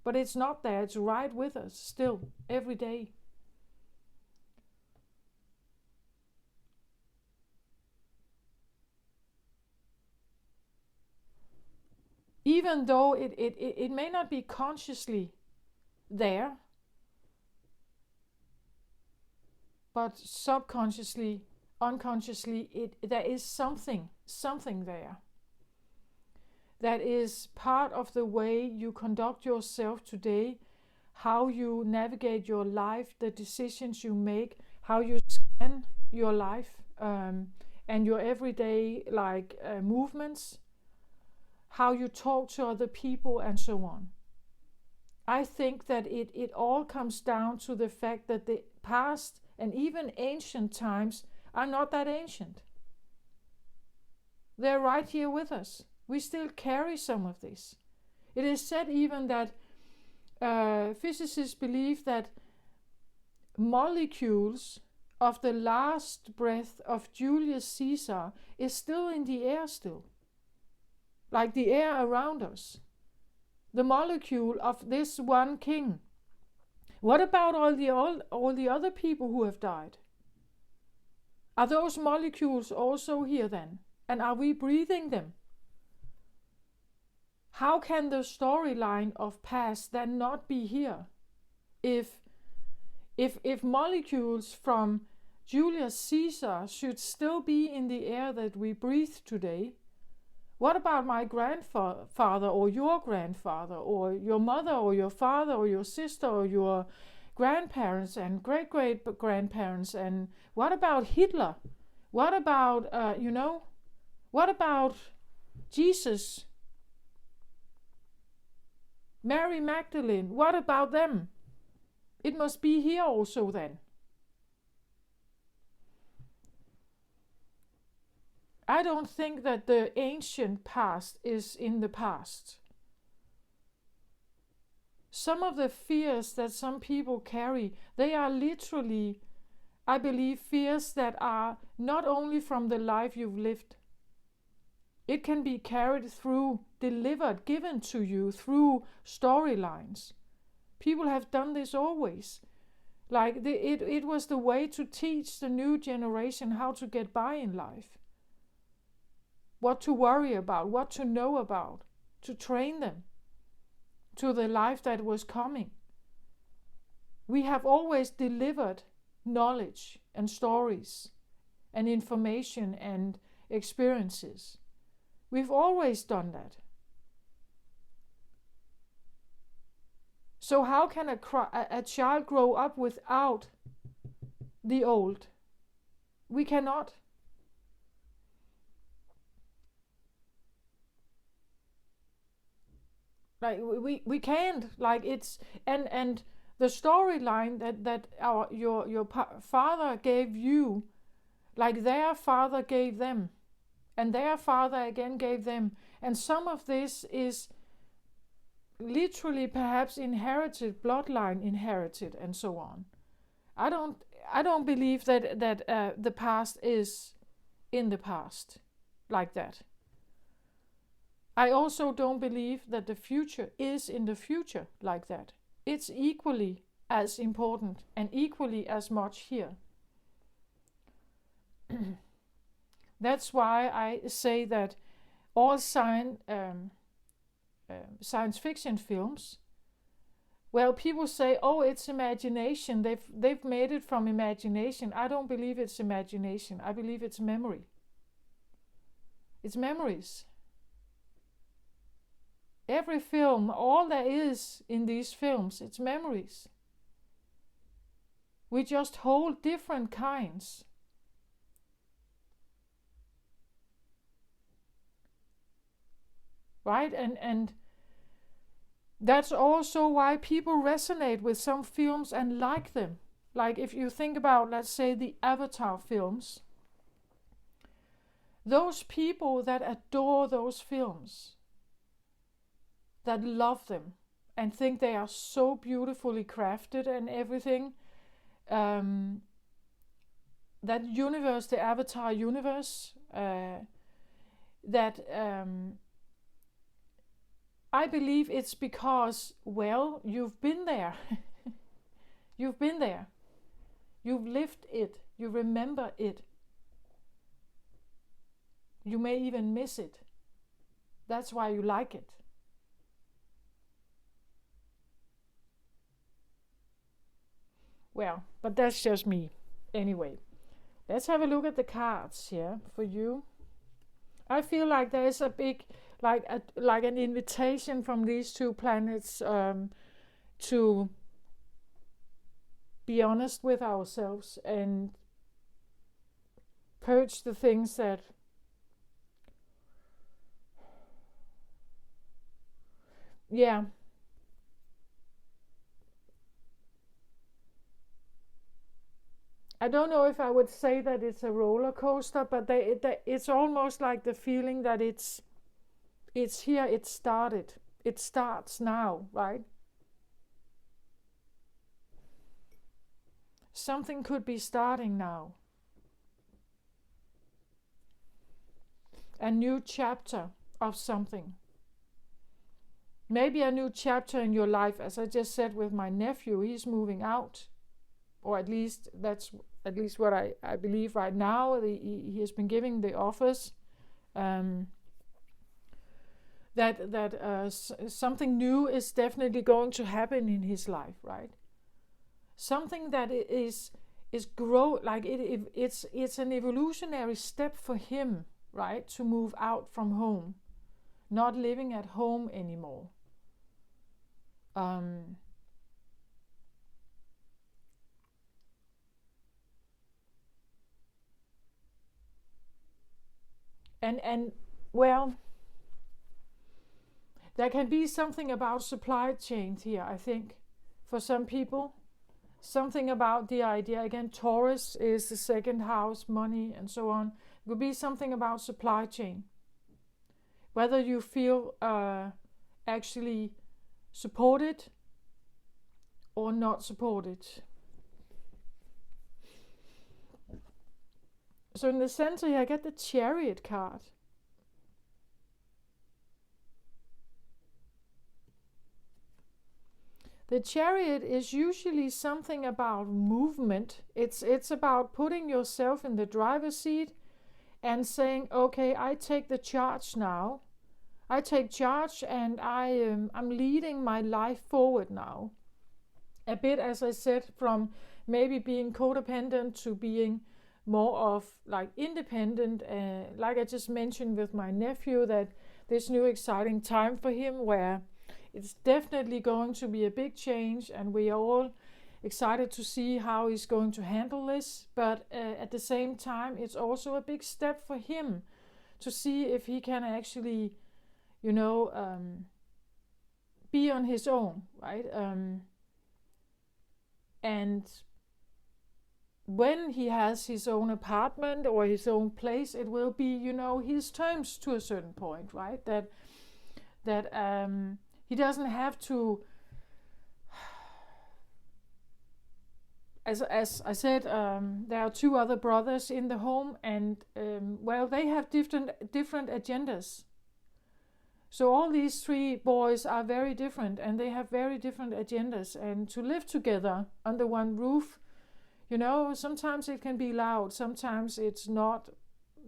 But it's not there, it's right with us still, every day. Even though it may not be consciously there, but subconsciously, unconsciously, there is something there that is part of the way you conduct yourself today, how you navigate your life, the decisions you make, how you scan your life, and your everyday movements, how you talk to other people, and so on. I think that it all comes down to the fact that the past and even ancient times are not that ancient. They're right here with us. We still carry some of this. It is said even that physicists believe that molecules of the last breath of Julius Caesar is still in the air still. Like the air around us. The molecule of this one king. What about all the other people who have died? Are those molecules also here then? And are we breathing them? How can the storyline of past then not be here? If molecules from Julius Caesar should still be in the air that we breathe today, what about my grandfather or your grandfather or your mother or your father or your sister or your grandparents and great-great-grandparents? And what about Hitler? What about, what about Jesus? Mary Magdalene, what about them? It must be here also then. I don't think that the ancient past is in the past. Some of the fears that some people carry, they are literally, I believe, fears that are not only from the life you've lived. It can be carried through, delivered, given to you through storylines. People have done this always. It was the way to teach the new generation how to get by in life. What to worry about, what to know about, to train them to the life that was coming. We have always delivered knowledge and stories and information and experiences. We've always done that. So how can a child grow up without the old? We cannot. Like we can't. Like it's and the storyline that your father gave you, like their father gave them, and their father again gave them, and some of this is literally perhaps inherited, bloodline inherited, and so on. I don't believe that the past is in the past like that. I also don't believe that the future is in the future like that. It's equally as important and equally as much here. That's why I say that all science fiction films, well, people say, oh, it's imagination. They've made it from imagination. I don't believe it's imagination. I believe it's memory. It's memories. Every film, all there is in these films, it's memories. We just hold different kinds. Right? And that's also why people resonate with some films and like them. like if you think about, let's say, the Avatar films, those people that adore those films, that love them and think they are so beautifully crafted and everything, that universe, the Avatar universe, that I believe it's because, well, you've been there. You've been there. You've lived it. You remember it. You may even miss it. That's why you like it. Well, but that's just me. Anyway, let's have a look at the cards here for you. I feel like there is a big, like an invitation from these two planets to be honest with ourselves and purge the things that I don't know if I would say that it's a roller coaster, but it's almost like the feeling that it's here, it started. It starts now, right? Something could be starting now. A new chapter of something. Maybe a new chapter in your life. As I just said with my nephew, he's moving out. Or at least that's what I believe right now. He has been giving the offers that something new is definitely going to happen in his life, right? Something that is grow, like it's an evolutionary step for him, right? To move out from home, not living at home anymore. And well, there can be something about supply chains here, I think, for some people. Something about the idea, again, Taurus is the second house, money, and so on. It could be something about supply chain. Whether you feel actually supported or not supported. So in the center here, I get the Chariot card. The Chariot is usually something about movement. It's about putting yourself in the driver's seat and saying, okay, I take the charge now. I take charge and I'm leading my life forward now. A bit, as I said, from maybe being codependent to being more of like independent. Like I just mentioned with my nephew, that this new exciting time for him where it's definitely going to be a big change, and we are all excited to see how he's going to handle this. But at the same time, it's also a big step for him to see if he can actually, be on his own, right? And when he has his own apartment or his own place, it will be, his terms to a certain point, right? That he doesn't have to, as I said, there are two other brothers in the home, and they have different agendas. So all these three boys are very different, and they have very different agendas. And to live together under one roof, sometimes it can be loud, sometimes it's not,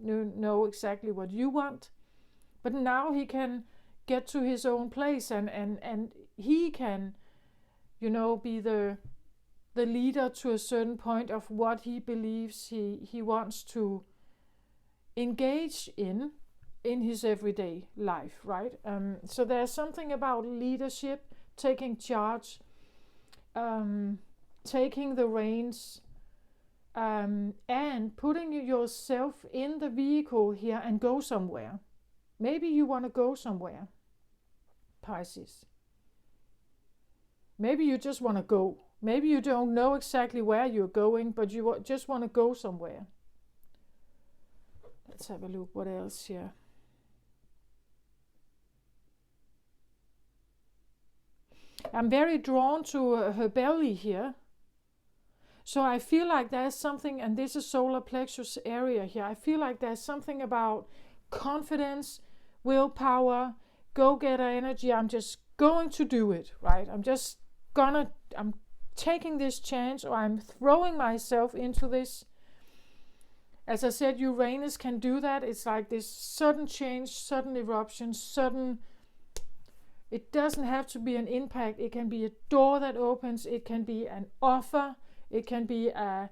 know exactly what you want. But now he can get to his own place, and he can, be the leader to a certain point of what he believes he wants to engage in his everyday life, right? So there's something about leadership, taking charge, taking the reins, and putting yourself in the vehicle here and go somewhere. Maybe you want to go somewhere, Pisces. Maybe you just want to go. Maybe you don't know exactly where you're going, but you just want to go somewhere. Let's have a look. What else here? I'm very drawn to her belly here. So I feel like there's something, and this is solar plexus area here. I feel like there's something about confidence, willpower, go-getter energy. I'm just going to do it, right? I'm taking this chance, or I'm throwing myself into this. As I said, Uranus can do that. It's like this sudden change, sudden eruption, sudden. It doesn't have to be an impact. It can be a door that opens. It can be an offer. It can be a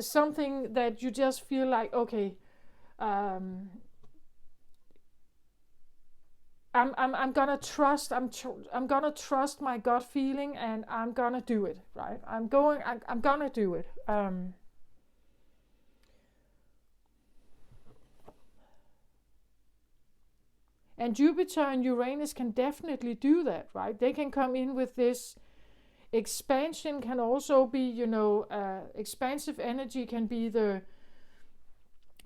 something that you just feel like, okay, I'm gonna trust. I'm gonna trust my gut feeling, and I'm gonna do it. Right? I'm gonna do it. And Jupiter and Uranus can definitely do that, right? They can come in with this expansion. Can also be, expansive energy can be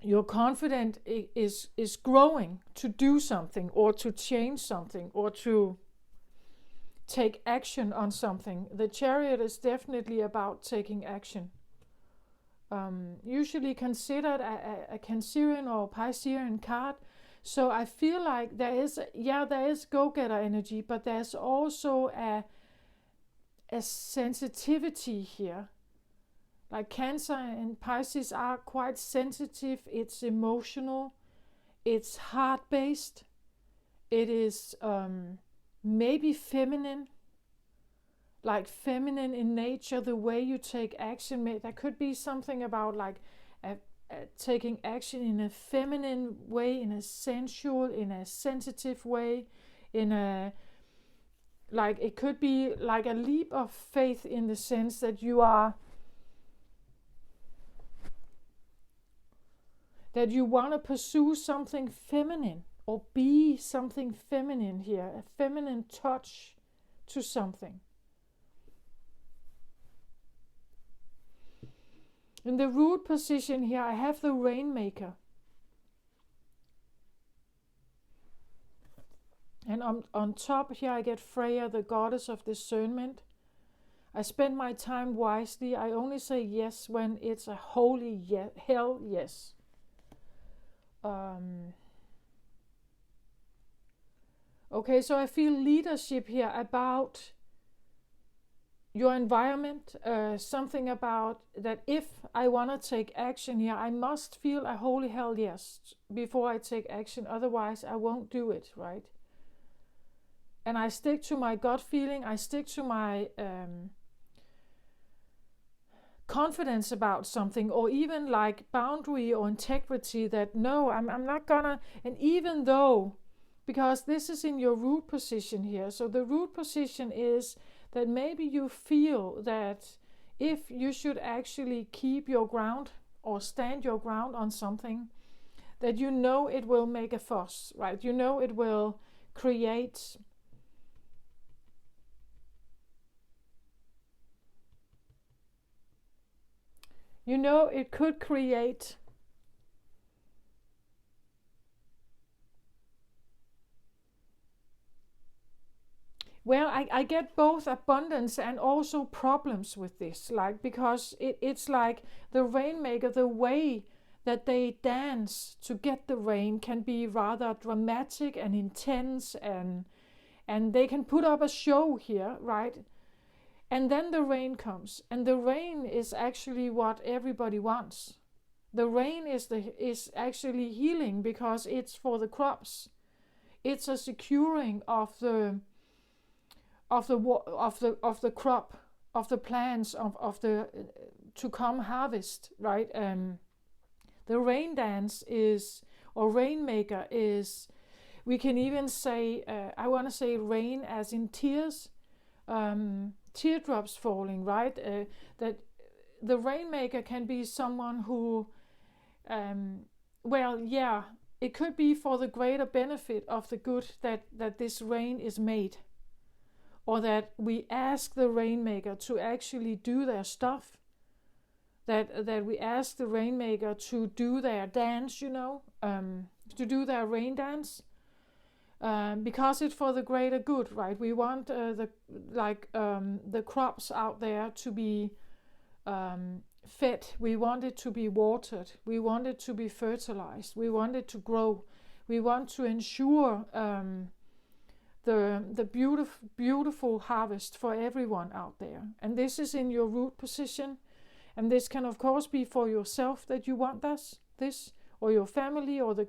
your confidence is growing to do something, or to change something, or to take action on something. The Chariot is definitely about taking action. Usually considered a Cancerian or Piscean card. So I feel like there is go-getter energy, but there's also a sensitivity here. Like Cancer and Pisces are quite sensitive. It's emotional. It's heart-based. It is maybe feminine. Like feminine in nature, the way you take action. There could be something about like taking action in a feminine way, in a sensual, in a sensitive way, in a like it could be like a leap of faith, in the sense that you want to pursue something feminine, or be something feminine here, a feminine touch to something. In the root position here, I have the Rainmaker. And on top here, I get Freya, the goddess of discernment. I spend my time wisely. I only say yes when it's a holy hell yes. Okay, so I feel leadership here about your environment, something about that if I want to take action here, I must feel a holy hell yes before I take action. Otherwise, I won't do it, right? And I stick to my gut feeling. I stick to my confidence about something, or even like boundary or integrity, that no, I'm not gonna. And even though, because this is in your root position here, so the root position is that maybe you feel that if you should actually keep your ground or stand your ground on something, that it will make a fuss, right? It will create it could create well, I get both abundance and also problems with this, like, because it's like the Rainmaker, the way that they dance to get the rain can be rather dramatic and intense, and they can put up a show here, right? And then the rain comes, and the rain is actually what everybody wants. The rain is actually healing, because it's for the crops. It's a securing of the crop, of the plants, of the to come harvest, right? The rain dance is, or Rainmaker is, we can even say, I want to say rain as in tears, teardrops falling, right? That the Rainmaker can be someone who, it could be for the greater benefit of the good that this rain is made, or that we ask the rainmaker to actually do their stuff, that we ask the rainmaker to do their dance, to do their rain dance, because it's for the greater good, right? We want the crops out there to be fed. We want it to be watered. We want it to be fertilized. We want it to grow. We want to ensure the beautiful harvest for everyone out there. And this is in your root position. And this can, of course, be for yourself that you want this, or your family, or the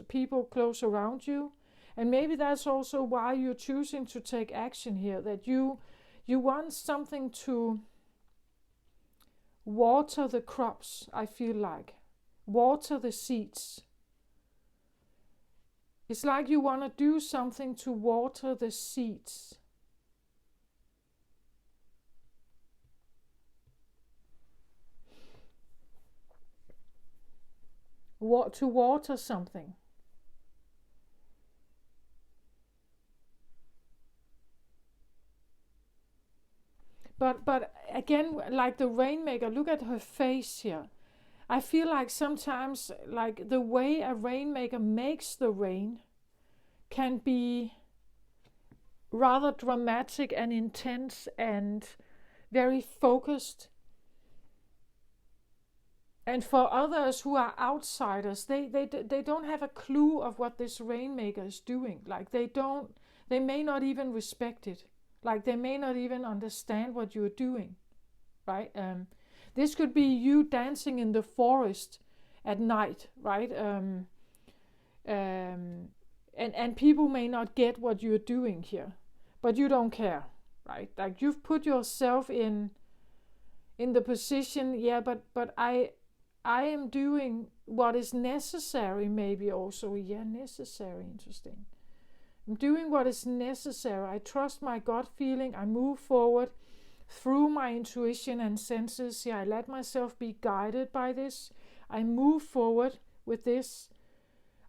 people close around you. And maybe that's also why you're choosing to take action here, that you want something to water the crops, I feel like. Water the seeds. It's like you want to do something to water the seeds. To water something. But again, like the rainmaker, look at her face here. I feel like sometimes, like the way a rainmaker makes the rain can be rather dramatic and intense and very focused. And for others who are outsiders, they don't have a clue of what this rainmaker is doing. Like they may not even respect it. Like they may not even understand what you're doing, right? This could be you dancing in the forest at night, right? And people may not get what you're doing here, but you don't care, right? Like you've put yourself in the position, yeah, but I am doing what is necessary, maybe also, yeah, necessary, interesting. I'm doing what is necessary. I trust my gut feeling. I move forward through my intuition and senses. Yeah, I let myself be guided by this. I move forward with this.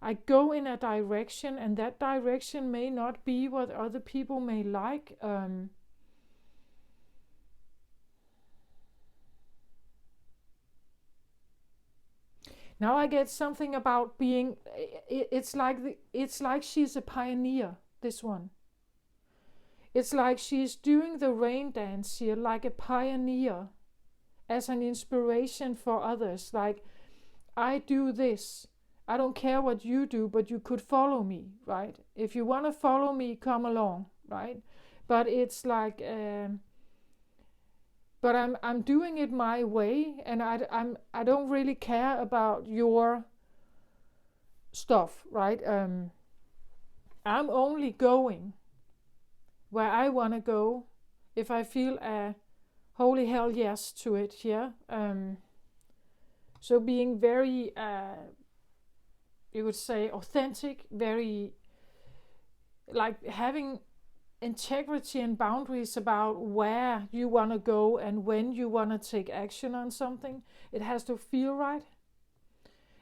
I go in a direction, and that direction may not be what other people may like. Now I get something about being. It's like she's a pioneer. This one. It's like she's doing the rain dance here, like a pioneer, as an inspiration for others. Like, I do this. I don't care what you do, but you could follow me, right? If you want to follow me, come along, right? But it's like. But I'm doing it my way, and I don't really care about your stuff, right? I'm only going where I want to go if I feel a holy hell yes to it. Yeah. So being very, you would say, authentic, very like having integrity and boundaries about where you want to go and when you want to take action on something. It has to feel right.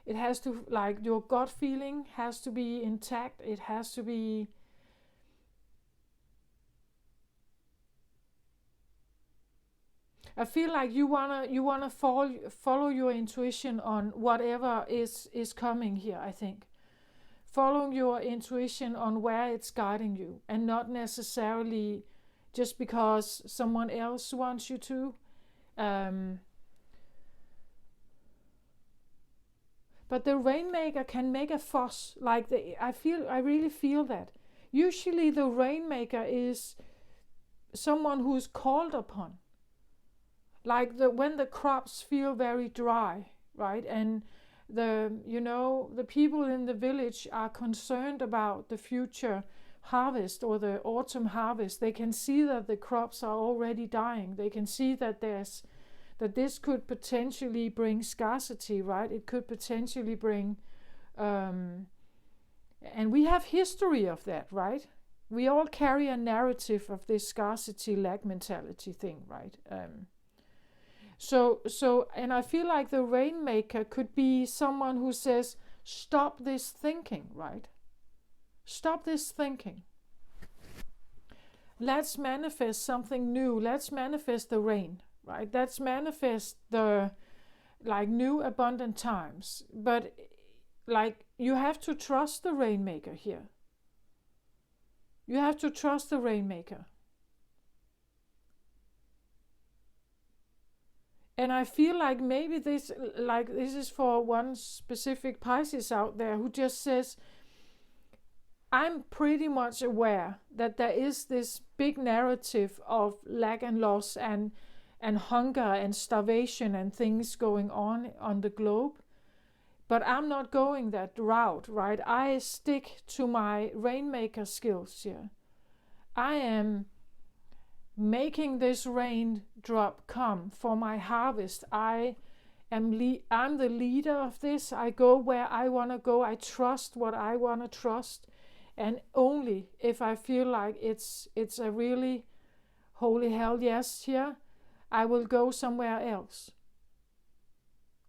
It has to, like, your gut feeling has to be intact. It has to be I feel like you wanna follow your intuition on whatever is coming here, I think. Following your intuition on where it's guiding you, and not necessarily just because someone else wants you to. But the rainmaker can make a fuss. Like I really feel that. Usually the rainmaker is someone who's called upon. Like when the crops feel very dry, right? And the people in the village are concerned about the future harvest or the autumn harvest. They can see that the crops are already dying. They can see that this could potentially bring scarcity, right? It could potentially bring, and we have history of that, right? We all carry a narrative of this scarcity lack mentality thing, right? So, and I feel like the rainmaker could be someone who says, stop this thinking, right? Stop this thinking. Let's manifest something new. Let's manifest the rain, right? Let's manifest the new abundant times. But you have to trust the rainmaker here. You have to trust the rainmaker. And I feel like maybe this is for one specific Pisces out there who just says, I'm pretty much aware that there is this big narrative of lack and loss and hunger and starvation and things going on the globe. But I'm not going that route, right? I stick to my rainmaker skills here. I am making this raindrop come for my harvest. I'm the leader of this. I go where I want to go. I trust what I want to trust. And only if I feel like it's a really holy hell yes here, I will go somewhere else.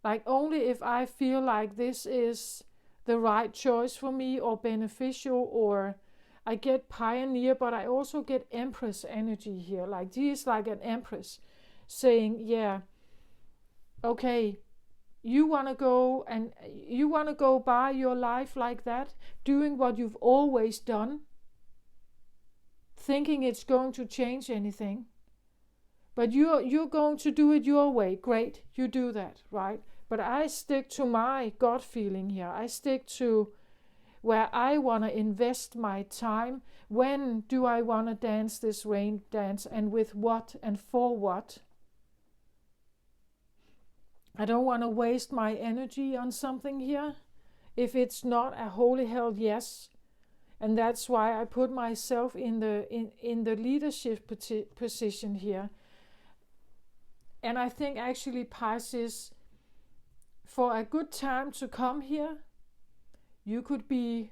Like only if I feel like this is the right choice for me or beneficial, or I get pioneer, but I also get empress energy here. Like she is like an empress saying, yeah, okay, you want to go by your life like that, doing what you've always done, thinking it's going to change anything. But you're going to do it your way. Great, you do that, right? But I stick to my gut feeling here. I stick to where I want to invest my time. When do I want to dance this rain dance, and with what and for what? I don't want to waste my energy on something here if it's not a holy hell yes. And that's why I put myself in the leadership position here. And I think actually Pisces, for a good time to come here, you could be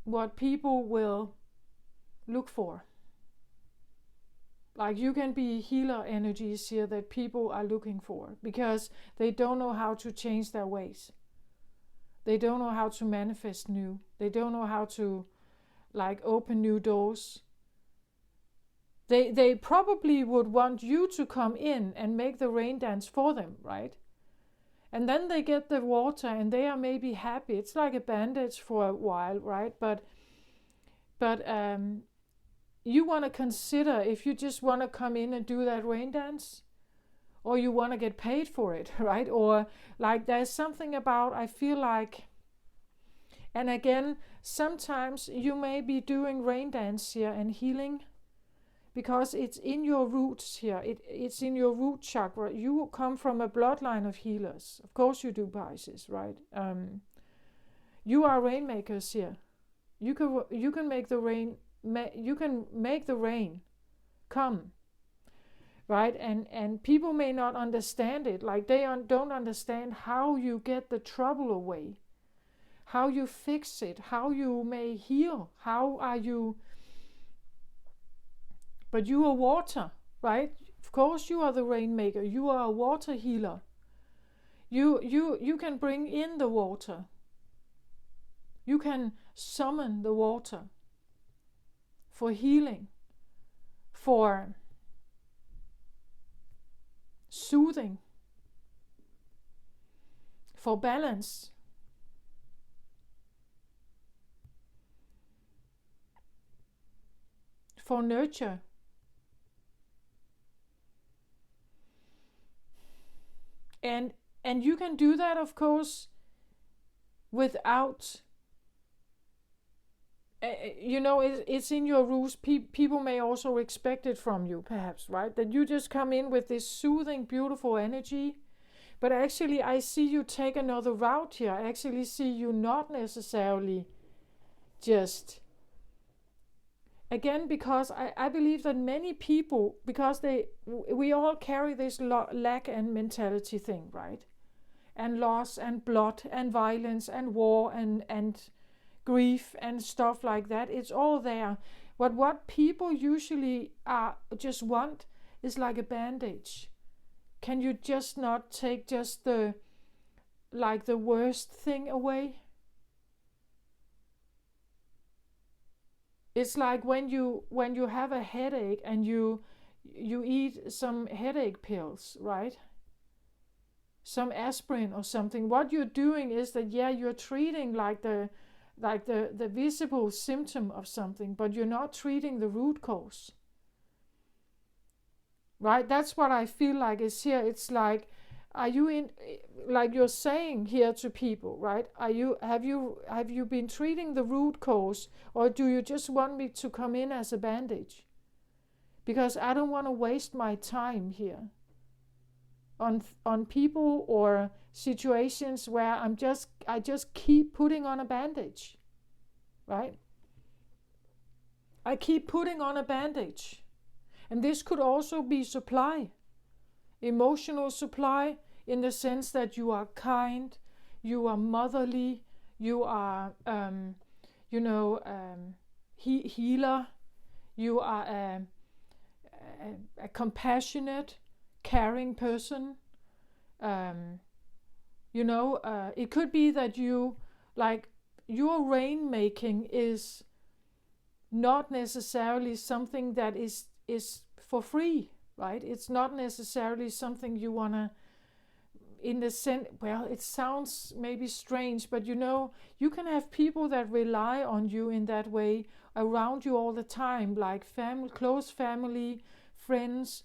what people will look for. Like you can be healer energies here that people are looking for, because they don't know how to change their ways. They don't know how to manifest new. They don't know how to open new doors. They probably would want you to come in and make the rain dance for them, right? And then they get the water and they are maybe happy. It's like a bandage for a while, right? But you want to consider if you just want to come in and do that rain dance, or you want to get paid for it, right? Or there's something about, I feel like, and again, sometimes you may be doing rain dance here and healing because it's in your roots here. It's in your root chakra. You come from a bloodline of healers. Of course you do, Pisces, right? You are rainmakers here. You can make the rain. You can make the rain come, right? And people may not understand it. Like they don't understand how you get the trouble away, how you fix it, how you may heal, how are you. But you are water, right? Of course you are the rainmaker. You are a water healer. You can bring in the water. You can summon the water for healing, for soothing, for balance. For nurture. And you can do that, of course, without, it's in your rules. People may also expect it from you, perhaps, right? That you just come in with this soothing, beautiful energy. But actually, I see you take another route here. I actually see you not necessarily just... Again, because I believe that many people, because we all carry this lack and mentality thing, right? And loss and blood and violence and war and grief and stuff like that. It's all there. But what people usually just want is like a bandage. Can you just not take just the worst thing away? It's like when you have a headache and you eat some headache pills, right? Some aspirin or something. What you're doing is that, yeah, you're treating like the visible symptom of something, but you're not treating the root cause. Right? That's what I feel like is here. It's like, are you in, like you're saying here to people, right? Have you been treating the root cause, or do you just want me to come in as a bandage? Because I don't want to waste my time here on people or situations where I just keep putting on a bandage, right? I keep putting on a bandage. And this could also be supply, emotional supply, in the sense that you are kind, you are motherly, you are, healer, you are a compassionate, caring person. It could be that your rainmaking is not necessarily something that is for free, right? It's not necessarily something you want to, in the sense, well, it sounds maybe strange, but you can have people that rely on you in that way around you all the time, like close family, friends.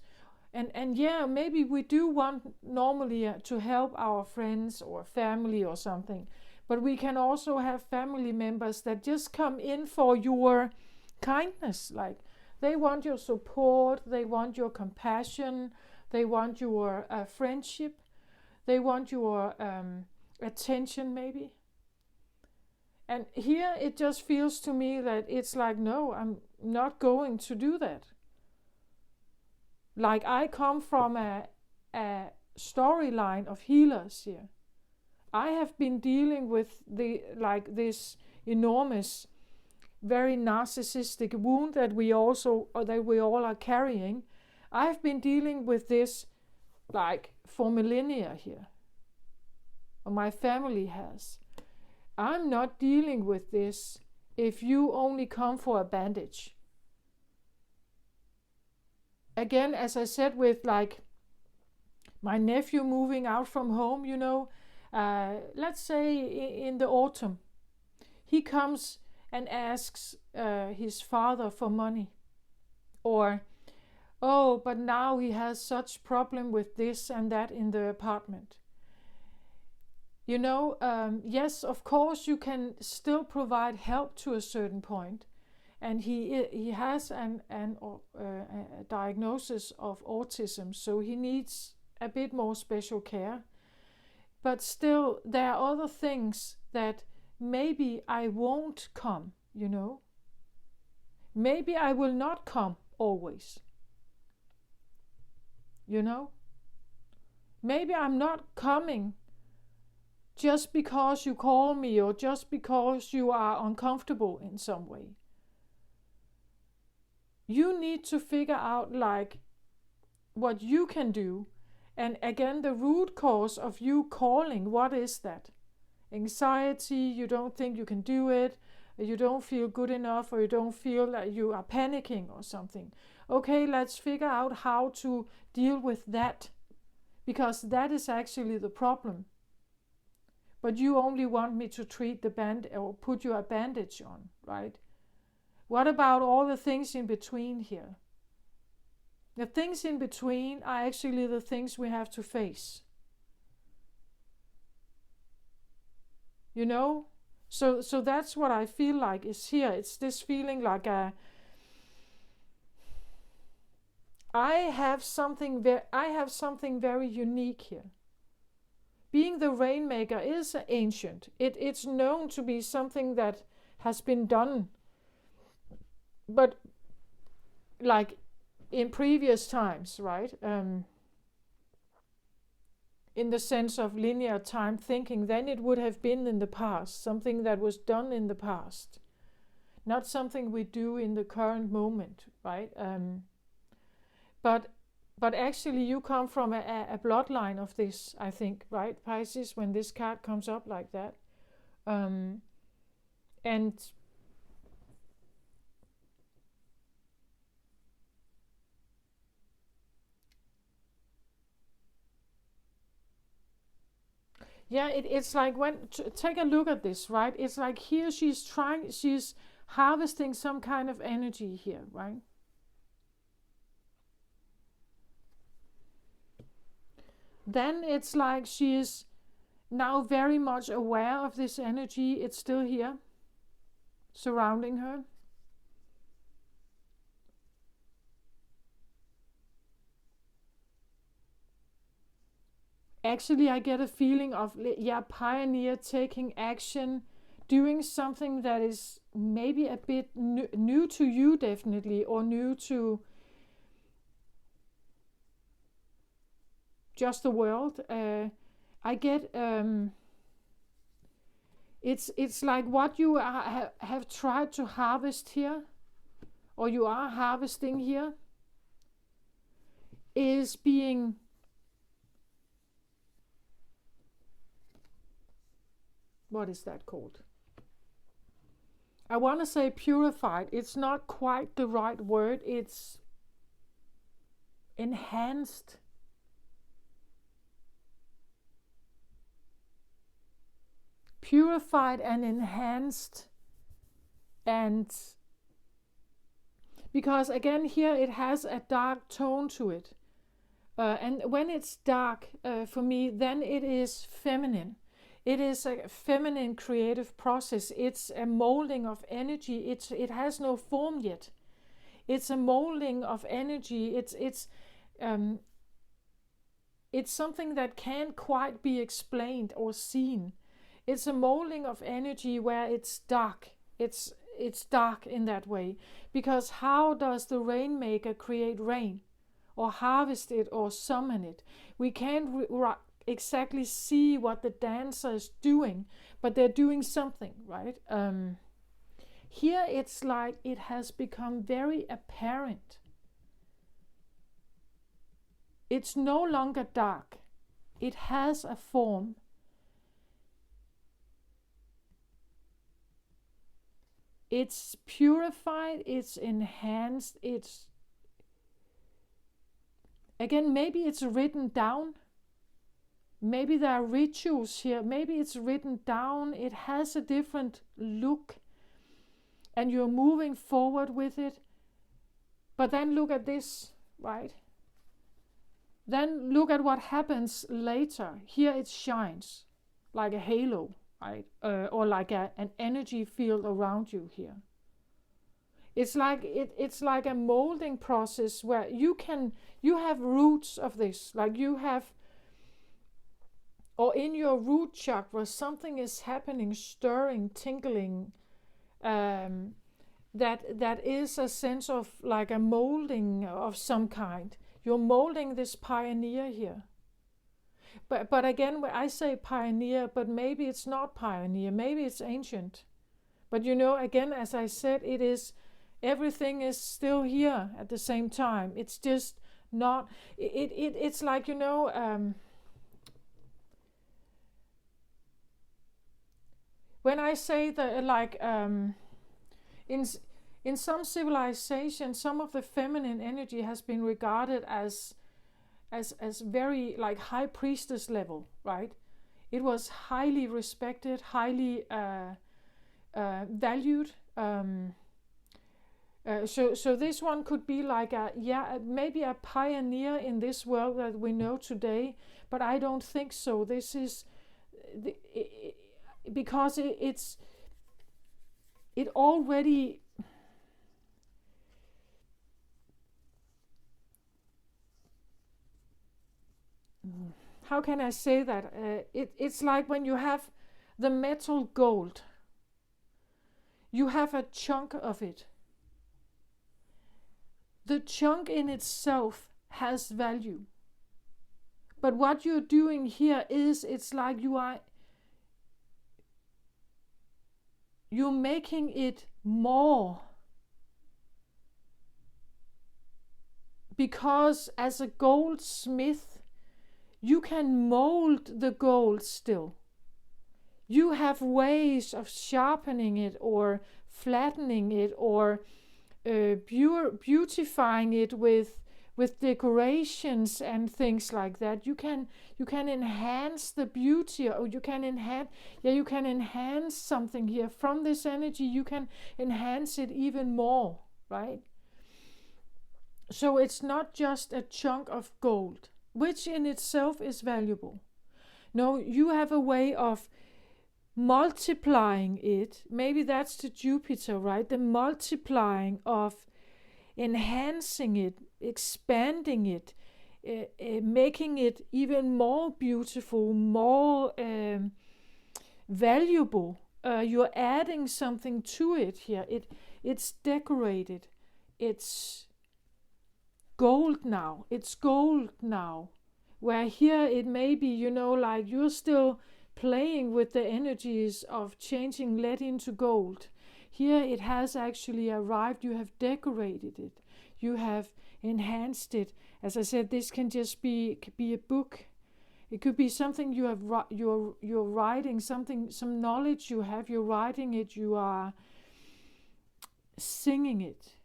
And yeah, maybe we do want normally to help our friends or family or something, but we can also have family members that just come in for your kindness. Like, they want your support, they want your compassion, they want your friendship, they want your attention maybe. And here it just feels to me that it's like, no, I'm not going to do that. Like, I come from a storyline of healers here. I have been dealing with this enormous, very narcissistic wound that we all are carrying. I've been dealing with this like for millennia here. Or my family has. I'm not dealing with this if you only come for a bandage. Again, as I said, with like my nephew moving out from home, let's say in the autumn, he comes and asks his father for money. Or, oh, but now he has such problem with this and that in the apartment. Yes, of course you can still provide help to a certain point. And he has a diagnosis of autism, so he needs a bit more special care. But still, there are other things that maybe I won't come, Maybe I will not come always. Maybe I'm not coming just because you call me or just because you are uncomfortable in some way. You need to figure out like what you can do. And again, the root cause of you calling, what is that? Anxiety, you don't think you can do it, you don't feel good enough, or you don't feel like you are panicking or something. Okay, let's figure out how to deal with that, because that is actually the problem. But you only want me to treat the band or put you a bandage on, right? What about all the things in between here? The things in between are actually the things we have to face. So that's what I feel like is here. It's this feeling like I have something very unique here. Being the rainmaker is ancient. It's known to be something that has been done, but like in previous times, right? In the sense of linear time thinking, then it would have been in the past, something that was done in the past, not something we do in the current moment, right? But actually you come from a bloodline of this, I think, right, Pisces, when this card comes up like that. And Yeah, it's like when take a look at this, right? It's like here she's harvesting some kind of energy here, right? Then it's like she is now very much aware of this energy. It's still here, surrounding her. Actually, I get a feeling of, yeah, pioneer, taking action, doing something that is maybe a bit new to you, definitely, or new to just the world. I get it's like what you have tried to harvest here, or you are harvesting here, is being, what is that called? I want to say purified. It's not quite the right word. It's enhanced. Purified and enhanced. And because again here it has a dark tone to it. And when it's dark, for me, then it is feminine. It is a feminine creative process. It's a molding of energy. It has no form yet. It's a molding of energy. It's something that can't quite be explained or seen. It's a molding of energy where it's dark. It's dark in that way. Because how does the rainmaker create rain, or harvest it, or summon it? We can't exactly see what the dancer is doing, but they're doing something, right? Here it's like it has become very apparent. It's no longer dark. It has a form. It's purified, it's enhanced, it's, again, maybe it's written down. Maybe there are rituals here. Maybe it's written down. It has a different look. And you're moving forward with it. But then look at this, right? Then look at what happens later. Here it shines like a halo, right? Or like an energy field around you here. It's like a molding process where you have roots of this. Like you have, or in your root chakra, something is happening, stirring, tingling. That is a sense of like a molding of some kind. You're molding this pioneer here. But again, I say pioneer, but maybe it's not pioneer. Maybe it's ancient. But again, as I said, it is, everything is still here at the same time. It's just not. It's like when I say that, like, in some civilizations, some of the feminine energy has been regarded as very like high priestess level, right? It was highly respected, highly valued. So this one could be like maybe a pioneer in this world that we know today, but I don't think so. This is because it already, how can I say that? It's like when you have the metal gold, you have a chunk of it. The chunk in itself has value. But what you're doing here is, it's like you're making it more. Because as a goldsmith, you can mold the gold still. You have ways of sharpening it, or flattening it, or beautifying it with with decorations and things like that. You can enhance the beauty, or you can enhance something here from this energy. You can enhance it even more, right? So it's not just a chunk of gold, which in itself is valuable. No, you have a way of multiplying it. Maybe that's the Jupiter, right? The multiplying of enhancing it, expanding it, making it even more beautiful, more valuable. You're adding something to it here. It's decorated. It's gold now. It's gold now. Where here it may be, like you're still playing with the energies of changing lead into gold. Here it has actually arrived. You have decorated it. You have enhanced it. As I said, this can just be a book. It could be something you're writing, some knowledge you have. You're writing it. You are singing it.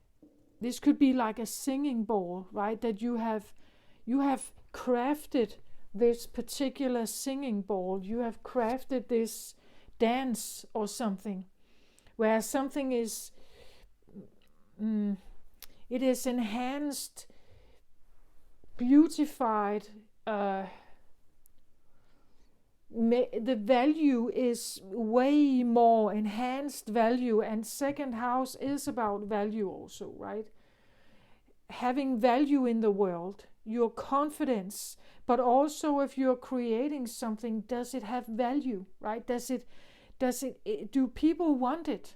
This could be like a singing bowl, right? That you have crafted this particular singing bowl. You have crafted this dance or something, where something is, it is enhanced, beautified. The value is way more enhanced value, and second house is about value also, right? Having value in the world, your confidence, but also if you're creating something, does it have value, right? Do people want it?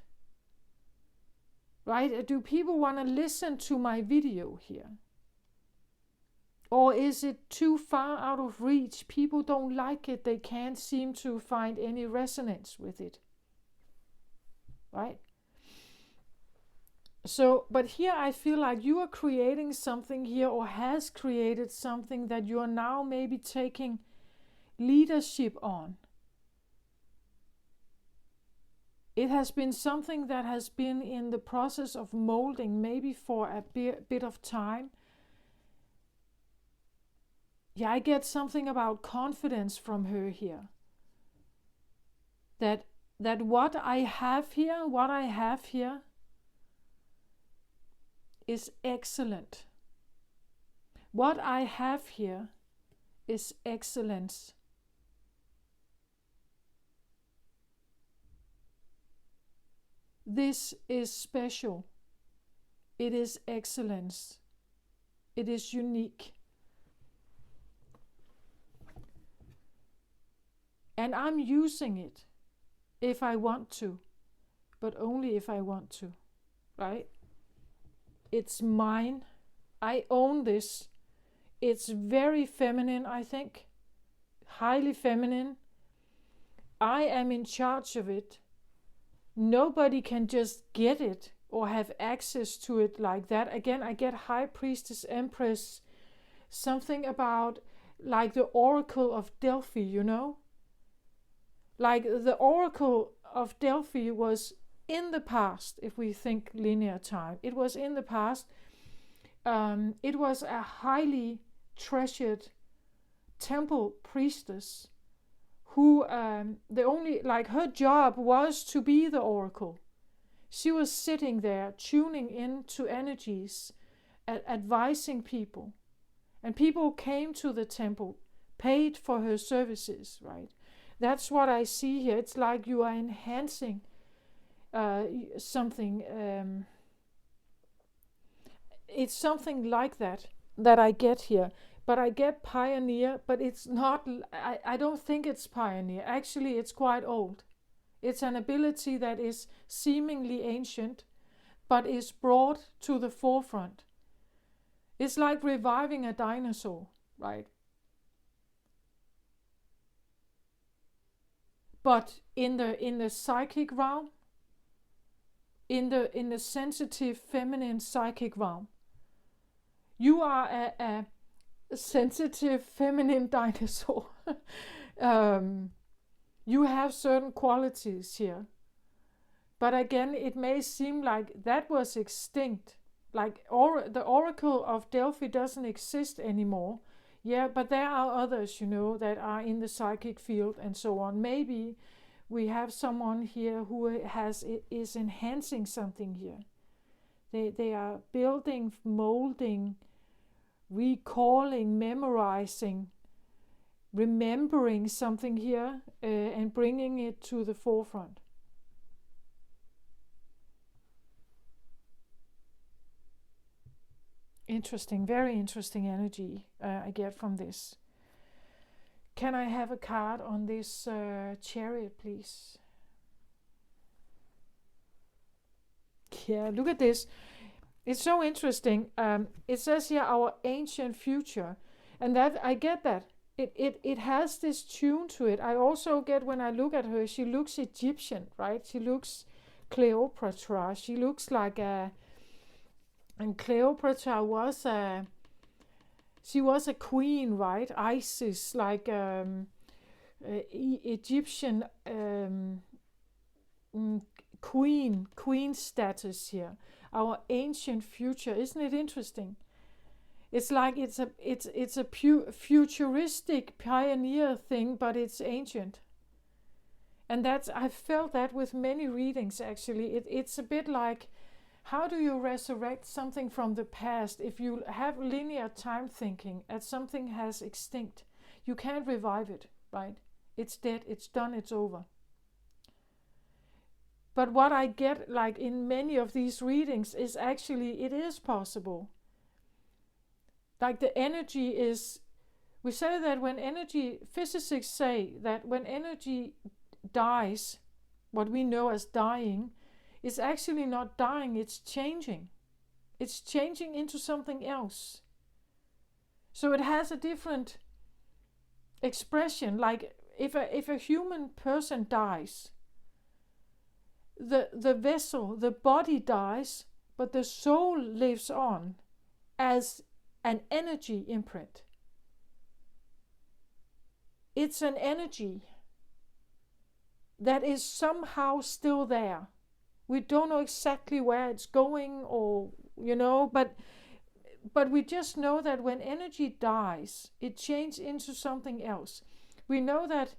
Right? Do people want to listen to my video here? Or is it too far out of reach? People don't like it. They can't seem to find any resonance with it. Right? So, but here I feel like you are creating something here, or has created something that you are now maybe taking leadership on. It has been something that has been in the process of molding, maybe for a bit of time. Yeah, I get something about confidence from her here. That what I have here is excellent. What I have here is excellence. This is special. It is excellence. It is unique. And I'm using it if I want to, but only if I want to, right? It's mine. I own this. It's very feminine, I think. Highly feminine. I am in charge of it. Nobody can just get it or have access to it like that. Again, I get High Priestess, Empress, something about like the Oracle of Delphi, Like the Oracle of Delphi was in the past, if we think linear time. It was in the past. It was a highly treasured temple priestess who her job was to be the oracle. She was sitting there tuning into energies, advising people. And people came to the temple, paid for her services, right? That's what I see here. It's like you are enhancing something. It's something like that I get here. But I get pioneer, but it's not, I don't think it's pioneer. Actually, it's quite old. It's an ability that is seemingly ancient, but is brought to the forefront. It's like reviving a dinosaur, right? But in the psychic realm, in the sensitive feminine psychic realm, you are a sensitive feminine dinosaur. You have certain qualities here. But again, it may seem like that was extinct. like the Oracle of Delphi doesn't exist anymore. Yeah, but there are others, that are in the psychic field and so on. Maybe we have someone here who is enhancing something here. They are building, molding, recalling, memorizing, remembering something here, and bringing it to the forefront. Interesting, very interesting energy I get from this. Can I have a card on this chariot, please? Yeah, look at this. It's so interesting. It says here our ancient future, and that I get that. It has this tune to it. I also get, when I look at her, she looks Egyptian, right? She looks Cleopatra. She looks like and Cleopatra was she was a queen, right? Isis, like Egyptian queen status here. Our ancient future, isn't it interesting? It's like it's a futuristic pioneer thing, but it's ancient. And I felt that with many readings actually. It's a bit like, how do you resurrect something from the past if you have linear time thinking and something has extinct? You can't revive it, right? It's dead, it's done, it's over. But what I get, like in many of these readings, is actually it is possible. Like the energy is, we say that when energy, physicists say that when energy dies, what we know as dying, is actually not dying, it's changing. It's changing into something else. So it has a different expression. Like if a human person dies, the vessel, the body dies, but the soul lives on as an energy imprint. It's an energy that is somehow still there. We don't know exactly where it's going, or but we just know that when energy dies, it changes into something else. We know that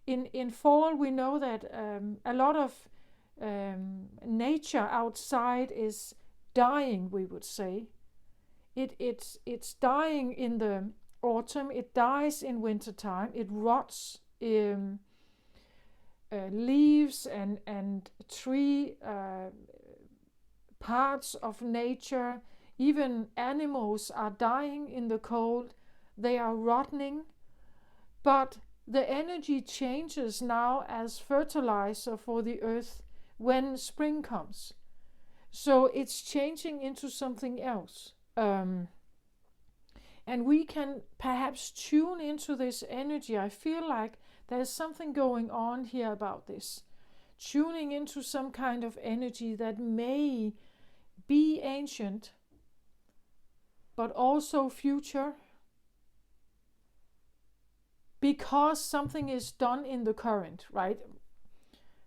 in fall, we know that a lot of nature outside is dying, we would say. It's dying in the autumn, it dies in wintertime, it rots. Leaves and tree parts of nature, even animals are dying in the cold. They are rotting, but the energy changes now as fertilizer for the earth when spring comes. So it's changing into something else. And we can perhaps tune into this energy. I feel like there's something going on here about this. Tuning into some kind of energy that may be ancient, but also future. Because something is done in the current, right?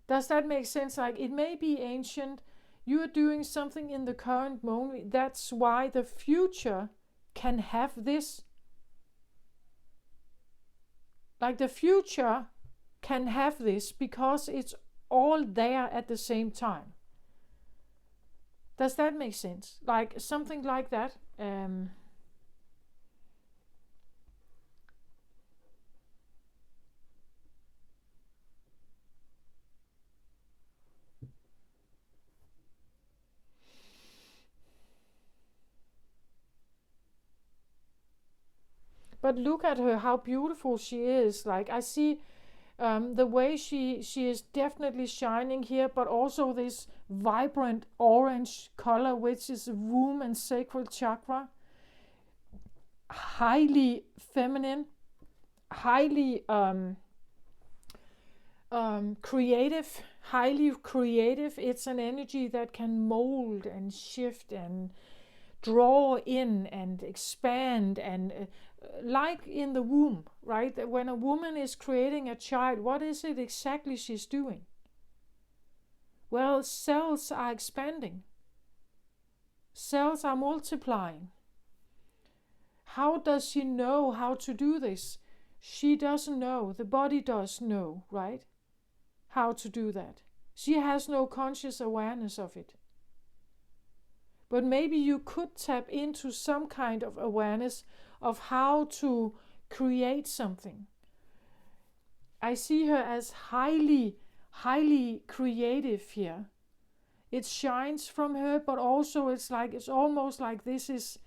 Does that make sense? Like it may be ancient, you're doing something in the current moment. That's why the future can have this. Like the future can have this because it's all there at the same time. Does that make sense? Like something like that. But look at her, how beautiful she is. Like I see the way she is definitely shining here, but also this vibrant orange color, which is womb and sacral chakra. Highly feminine, highly creative, highly creative. It's an energy that can mold and shift and draw in and expand, and like in the womb, right? When a woman is creating a child, what is it exactly she's doing? Well, cells are expanding. Cells are multiplying. How does she know how to do this? She doesn't know. The body does know, right? How to do that. She has no conscious awareness of it. But maybe you could tap into some kind of awareness of how to create something. I see her as highly, highly creative here. It shines from her, but also it's almost like this is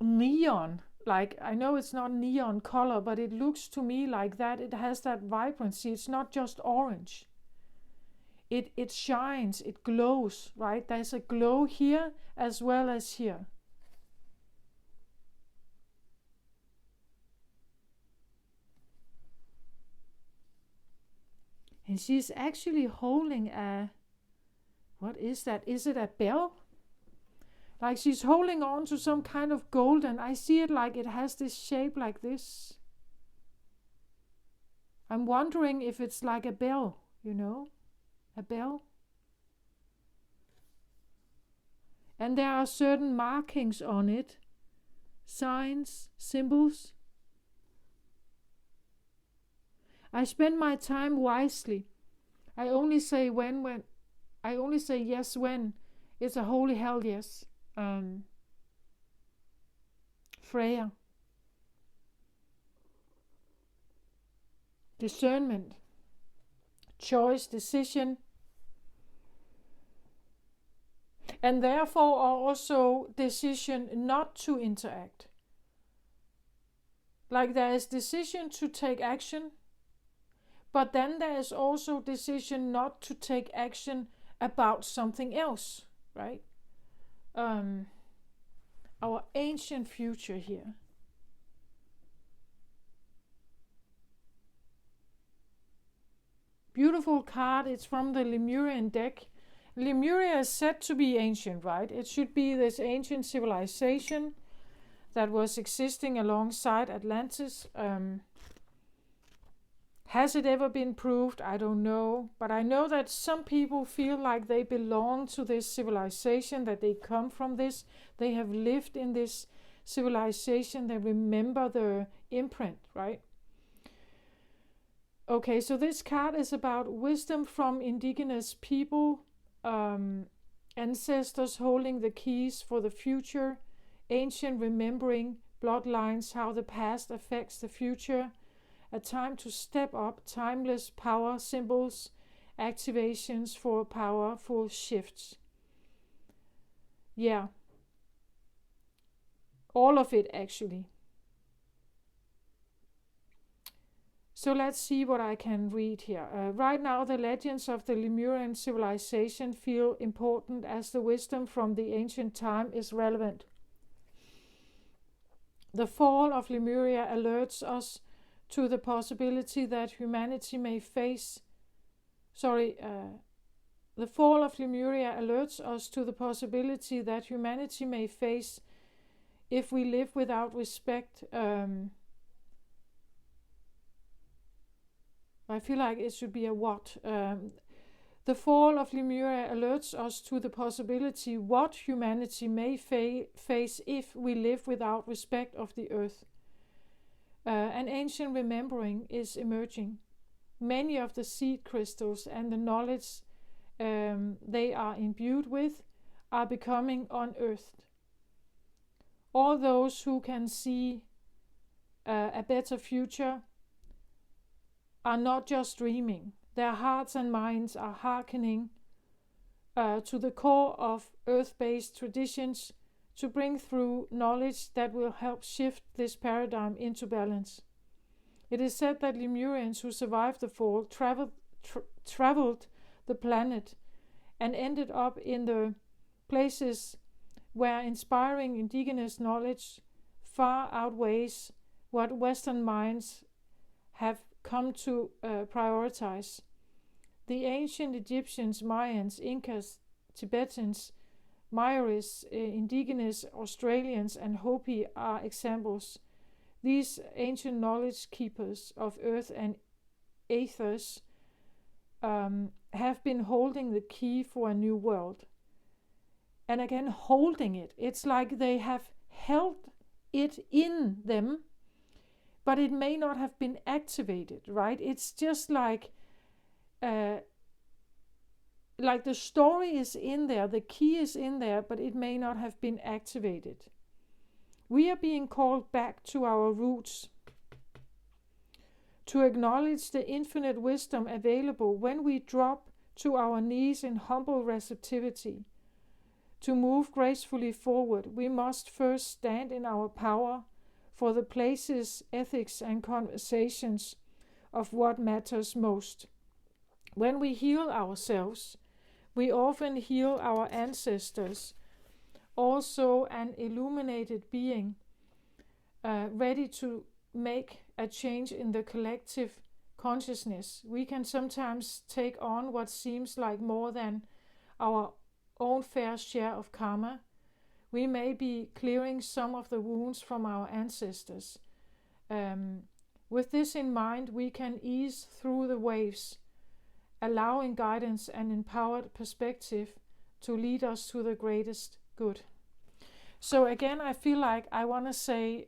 neon. Like, I know it's not neon color, but it looks to me like that. It has that vibrancy. It's not just orange. It shines, it glows, right? There's a glow here as well as here. And she's actually holding what is that? Is it a bell? Like she's holding on to some kind of gold, and I see it like it has this shape like this. I'm wondering if it's like a bell, a bell. And there are certain markings on it, signs, symbols. I spend my time wisely. I only say I only say yes when it's a holy hell yes. Freya. Discernment. Choice, decision. And therefore also decision not to interact. Like there is decision to take action, but then there is also decision not to take action about something else, right? Our ancient future here. Beautiful card. It's from the Lemurian deck. Lemuria is said to be ancient, right? It should be this ancient civilization that was existing alongside Atlantis. Has it ever been proved? I don't know. But I know that some people feel like they belong to this civilization, that they come from this. They have lived in this civilization. They remember the imprint, right? Okay, so this card is about wisdom from indigenous people, ancestors holding the keys for the future, ancient remembering, bloodlines, how the past affects the future, a time to step up, timeless power symbols, activations for powerful shifts. Yeah. All of it actually. So let's see what I can read here. Right now, the legends of the Lemurian civilization feel important as the wisdom from the ancient time is relevant. The fall of Lemuria alerts us to the possibility that humanity may face. The fall of Lemuria alerts us to the possibility that humanity may face if we live without respect. I feel like it should be a what. The fall of Lemuria alerts us to the possibility what humanity may face if we live without respect of the earth. An ancient remembering is emerging. Many of the seed crystals and the knowledge they are imbued with are becoming unearthed. All those who can see a better future are not just dreaming. Their hearts and minds are hearkening to the core of earth-based traditions to bring through knowledge that will help shift this paradigm into balance. It is said that Lemurians who survived the fall traveled the planet and ended up in the places where inspiring indigenous knowledge far outweighs what Western minds have come to prioritize. The ancient Egyptians, Mayans, Incas, Tibetans, Maoris, indigenous Australians and Hopi are examples. These ancient knowledge keepers of earth and ethers have been holding the key for a new world. and again holding it. It's like they have held it in them, but it may not have been activated, right? It's just like the story is in there, the key is in there, but it may not have been activated. We are being called back to our roots, to acknowledge the infinite wisdom available when we drop to our knees in humble receptivity. To move gracefully forward, we must first stand in our power for the places, ethics, and conversations of what matters most. When we heal ourselves, we often heal our ancestors, also an illuminated being, ready to make a change in the collective consciousness. We can sometimes take on what seems like more than our own fair share of karma. We may be clearing some of the wounds from our ancestors. With this in mind, we can ease through the waves, allowing guidance and empowered perspective to lead us to the greatest good. So again, I feel like I want to say,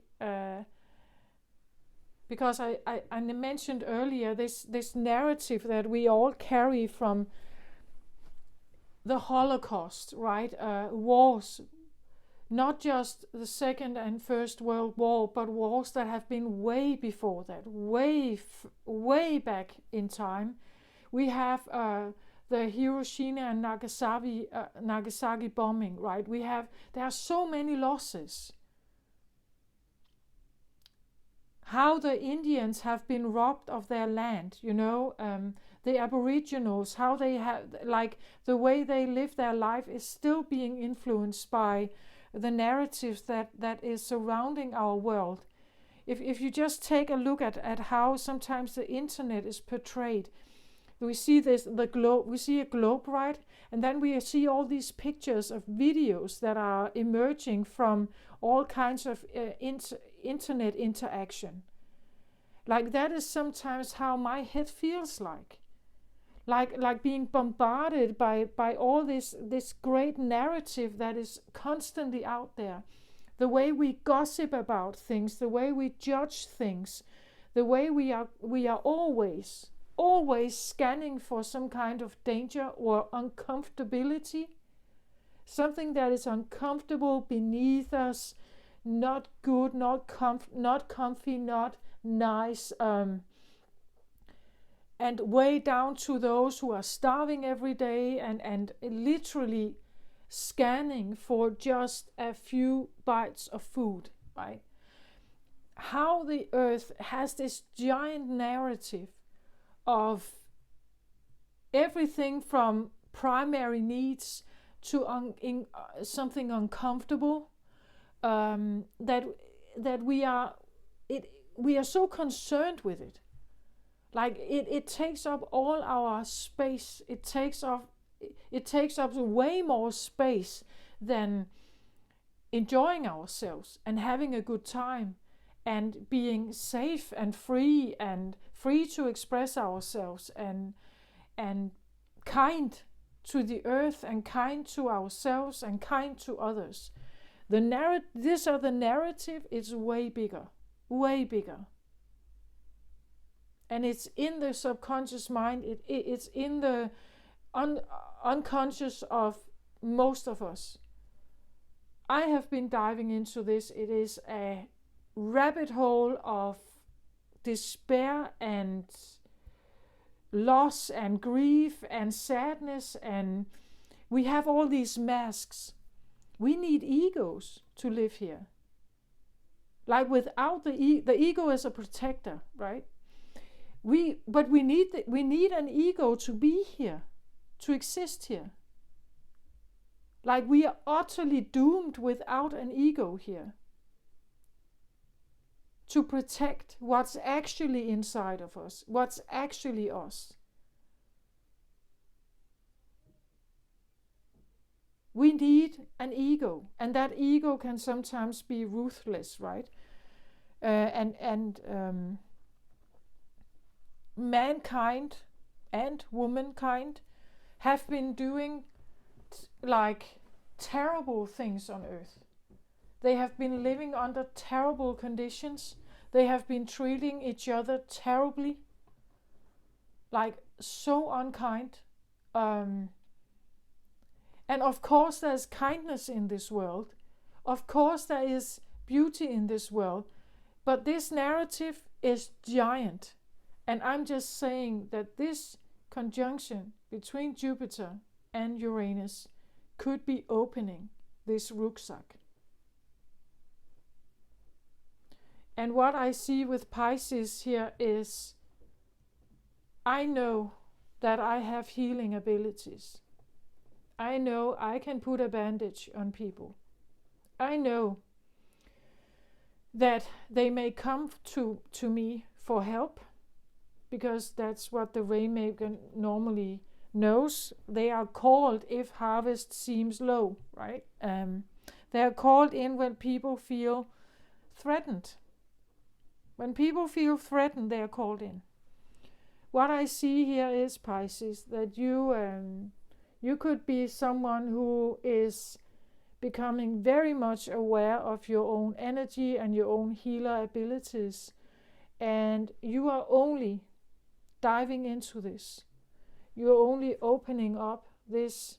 because I mentioned earlier this narrative that we all carry from the Holocaust, right? Wars, not just the Second and First World War, but wars that have been way before that, way back in time. We have the Hiroshima and Nagasaki bombing, right? There are so many losses. How the Indians have been robbed of their land, the Aboriginals, how they have, like, the way they live their life is still being influenced by the narratives that is surrounding our world. If you just take a look at how sometimes the internet is portrayed, we see we see a globe, right? And then we see all these pictures of videos that are emerging from all kinds of internet interaction. Like, that is sometimes how my head feels like being bombarded by all this great narrative that is constantly out there. The way we gossip about things, the way we judge things, the way we are always scanning for some kind of danger or uncomfortability, something that is uncomfortable beneath us, not good, not comfy, not nice, and way down to those who are starving every day and literally scanning for just a few bites of food, right? How the earth has this giant narrative of everything from primary needs to something uncomfortable, that we are so concerned with it. Like, it takes up all our space. It takes up way more space than enjoying ourselves and having a good time and being safe and free to express ourselves and kind to the earth and kind to ourselves and kind to others. This other narrative is way bigger. And it's in the subconscious mind. It's in the unconscious of most of us. I have been diving into this. It is a rabbit hole of despair and loss and grief and sadness, and we have all these masks. We need egos to live here. Like, without the ego is a protector, right? But we need an ego to be here, to exist here. Like, we are utterly doomed without an ego here to protect what's actually inside of us, what's actually us. We need an ego, and that ego can sometimes be ruthless, right? Mankind and womankind have been doing like terrible things on earth. They have been living under terrible conditions. They have been treating each other terribly, like so unkind. And of course there's kindness in this world. Of course there is beauty in this world. But this narrative is giant. And I'm just saying that this conjunction between Jupiter and Uranus could be opening this rucksack. And what I see with Pisces here is, I know that I have healing abilities. I know I can put a bandage on people. I know that they may come to me for help, because that's what the rainmaker normally knows. They are called if harvest seems low, right? They are called in when people feel threatened. When people feel threatened, they are called in. What I see here is, Pisces, that you could be someone who is becoming very much aware of your own energy and your own healer abilities. And you are only diving into this. You are only opening up this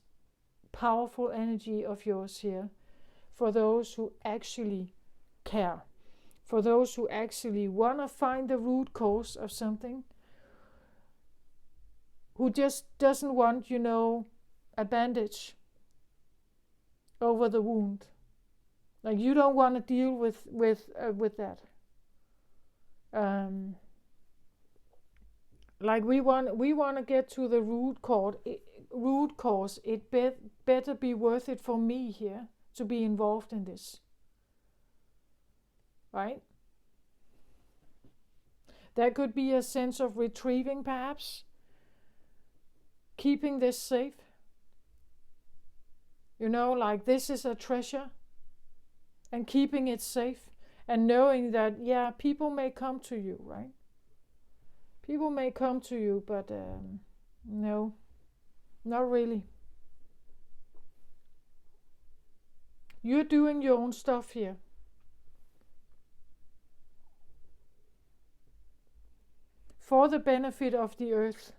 powerful energy of yours here for those who actually care. For those who actually want to find the root cause of something. Who just doesn't want, a bandage over the wound. Like, you don't want to deal with that. Like we want to get to the root cause. It better be worth it for me here to be involved in this. Right? There could be a sense of retrieving, perhaps. Keeping this safe. Like this is a treasure. And keeping it safe. And knowing that, people may come to you, right? People may come to you, but no, not really. You're doing your own stuff here. For the benefit of the earth.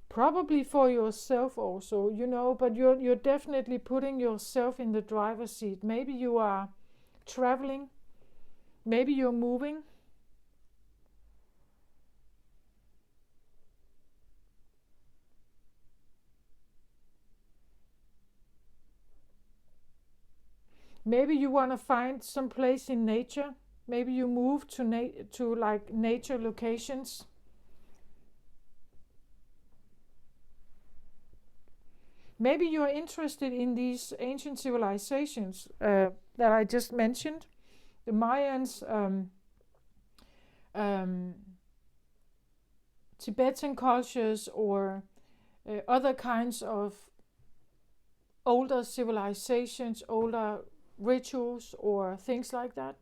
Probably for yourself also, but you're definitely putting yourself in the driver's seat. Maybe you are traveling. Maybe you're moving. Maybe you want to find some place in nature. Maybe you move to nature locations. Maybe you're interested in these ancient civilizations that I just mentioned. The Mayans, Tibetan cultures, or other kinds of older civilizations, older rituals, or things like that.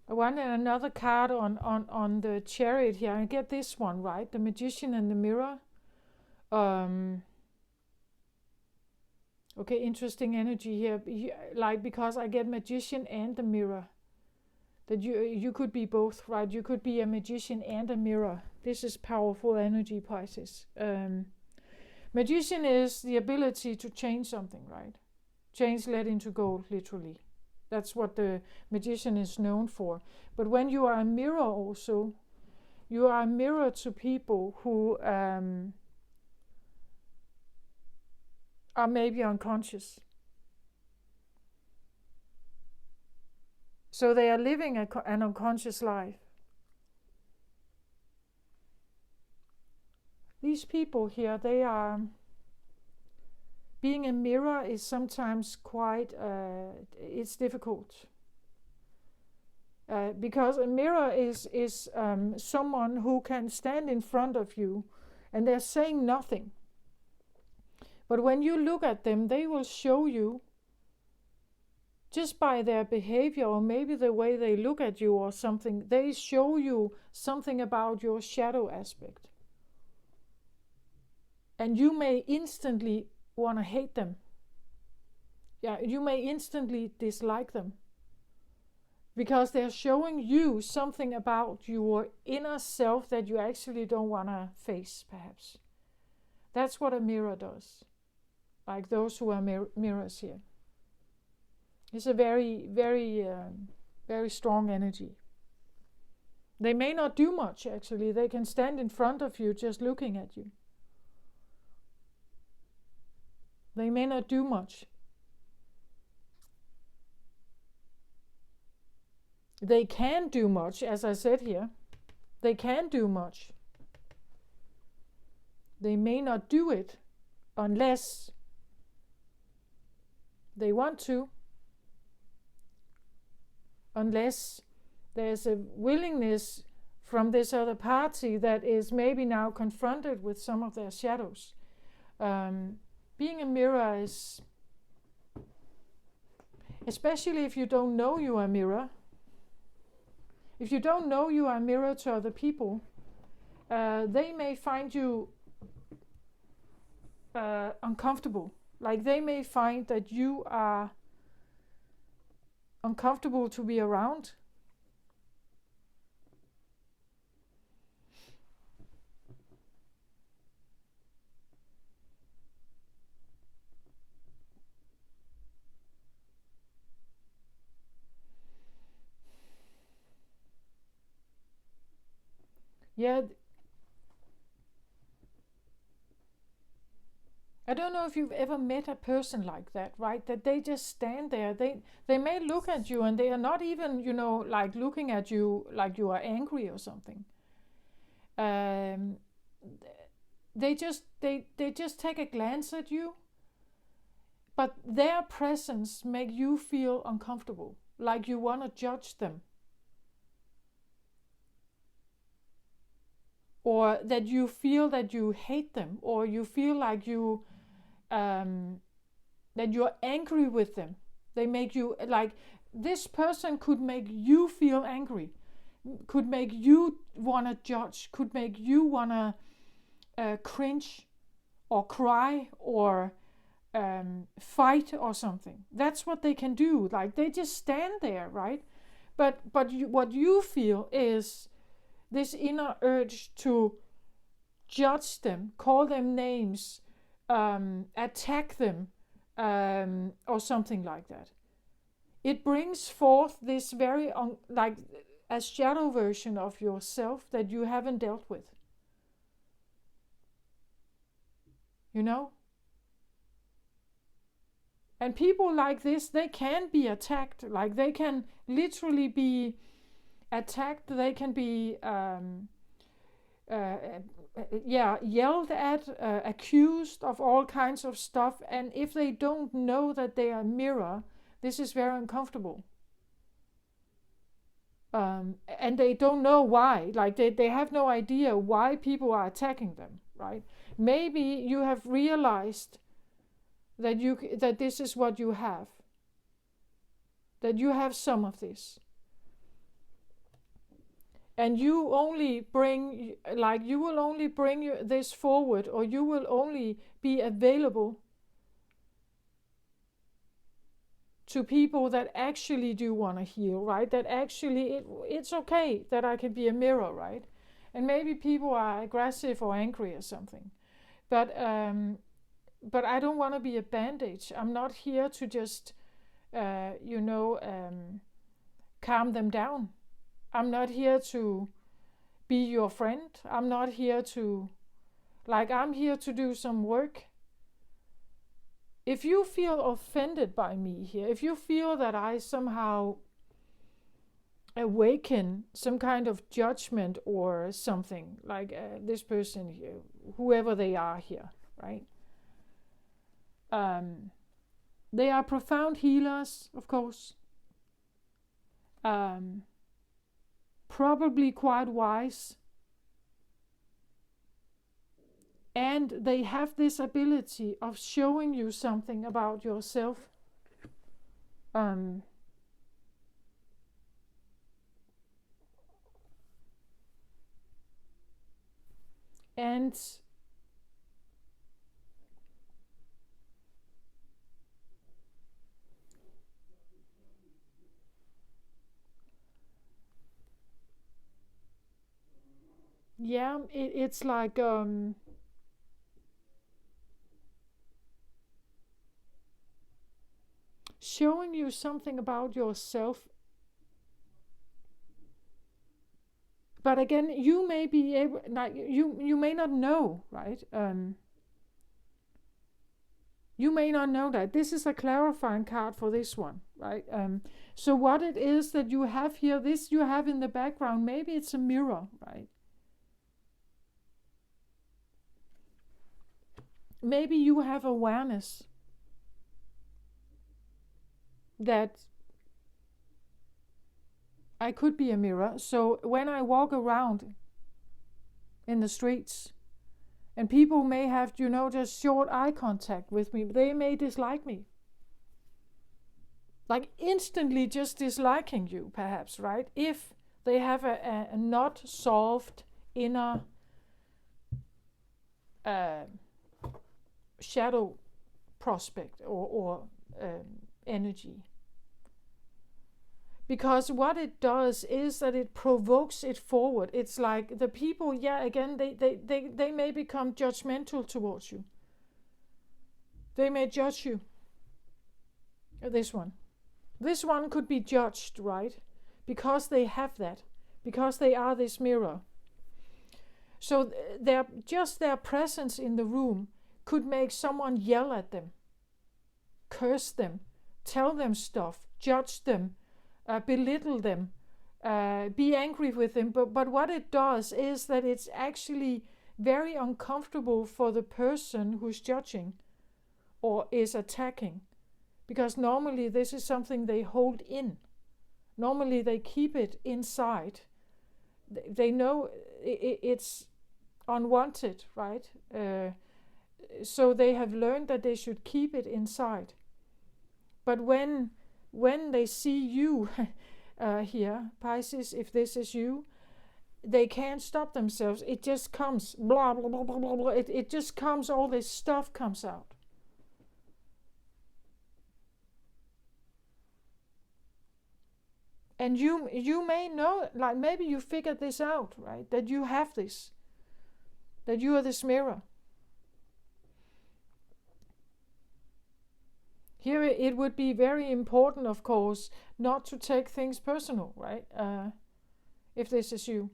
I want another card on the Chariot here. I get this one, right? The Magician and the Mirror. Okay, interesting energy here. Like, because I get Magician and the Mirror. That you could be both, right? You could be a magician and a mirror. This is powerful energy, Pisces. Magician is the ability to change something, right? Change lead into gold, literally. That's what the magician is known for. But when you are a mirror also, you are a mirror to people who are maybe unconscious. So they are living an unconscious life. These people here, they are being a mirror is sometimes quite, it's difficult. Because a mirror is someone who can stand in front of you and they're saying nothing. But when you look at them, they will show you, just by their behavior or maybe the way they look at you or something, they show you something about your shadow aspect. And you may instantly want to hate them. Yeah, you may instantly dislike them. Because they're showing you something about your inner self that you actually don't want to face, perhaps. That's what a mirror does. Like those who are mirrors here. It's a very, very, very strong energy. They may not do much, actually. They can stand in front of you just looking at you. They may not do much. They can do much, as I said here. They can do much. They may not do it unless they want to. Unless there's a willingness from this other party that is maybe now confronted with some of their shadows. Being a mirror is, especially if you don't know you are a mirror, if you don't know you are a mirror to other people, they may find you uncomfortable. Like they may find that you are uncomfortable to be around. Yeah, I don't know if you've ever met a person like that, right? That they just stand there. They may look at you and they are not even, like looking at you like you are angry or something. They just take a glance at you, but their presence make you feel uncomfortable, like you want to judge them. Or that you feel that you hate them, or you feel like that you're angry with them. They make you, like, this person could make you feel angry, could make you want to judge, could make you want to cringe or cry or fight or something. That's what they can do. Like, they just stand there, right? But what you feel is this inner urge to judge them, call them names, attack them, or something like that. It brings forth this very, like a shadow version of yourself that you haven't dealt with. And people like this, they can be attacked. Like they can literally be attacked. They can be yelled at, accused of all kinds of stuff. And if they don't know that they are a mirror, this is very uncomfortable. And they don't know why. Like they have no idea why people are attacking them, right? Maybe you have realized that this is what you have. That you have some of this. And you will only bring this forward, or you will only be available to people that actually do want to heal, right? That actually, it's okay that I can be a mirror, right? And maybe people are aggressive or angry or something. But I don't want to be a bandage. I'm not here to just, calm them down. I'm not here to be your friend. I'm not here to, I'm here to do some work. If you feel offended by me here, if you feel that I somehow awaken some kind of judgment or something, like this person here, whoever they are here, right? They are profound healers, of course. Probably quite wise. And they have this ability of showing you something about yourself. And yeah, it's like showing you something about yourself. But again, you may be able, like, you may not know, right? You may not know that. This is a clarifying card for this one, right? So what it is that you have here, this you have in the background, maybe it's a mirror, right? Maybe you have awareness that I could be a mirror. So when I walk around in the streets and people may have, just short eye contact with me, they may dislike me. Like instantly just disliking you, perhaps, right? If they have a not solved inner shadow prospect or energy. Because what it does is that it provokes it forward. It's like the people, again, they may become judgmental towards you. They may judge you. This one could be judged, right? Because they have that. Because they are this mirror. So their presence in the room could make someone yell at them, curse them, tell them stuff, judge them, belittle them, be angry with them. But what it does is that it's actually very uncomfortable for the person who's judging or is attacking. Because normally this is something they hold in. Normally they keep it inside. They know it's unwanted, right? So they have learned that they should keep it inside. But when they see you here, Pisces, if this is you, they can't stop themselves. It just comes, blah, blah, blah, blah, blah, blah. It just comes, all this stuff comes out. And you may know, like maybe you figured this out, right? That you have this. That you are this mirror. Here it would be very important, of course, not to take things personal, right? If this is you.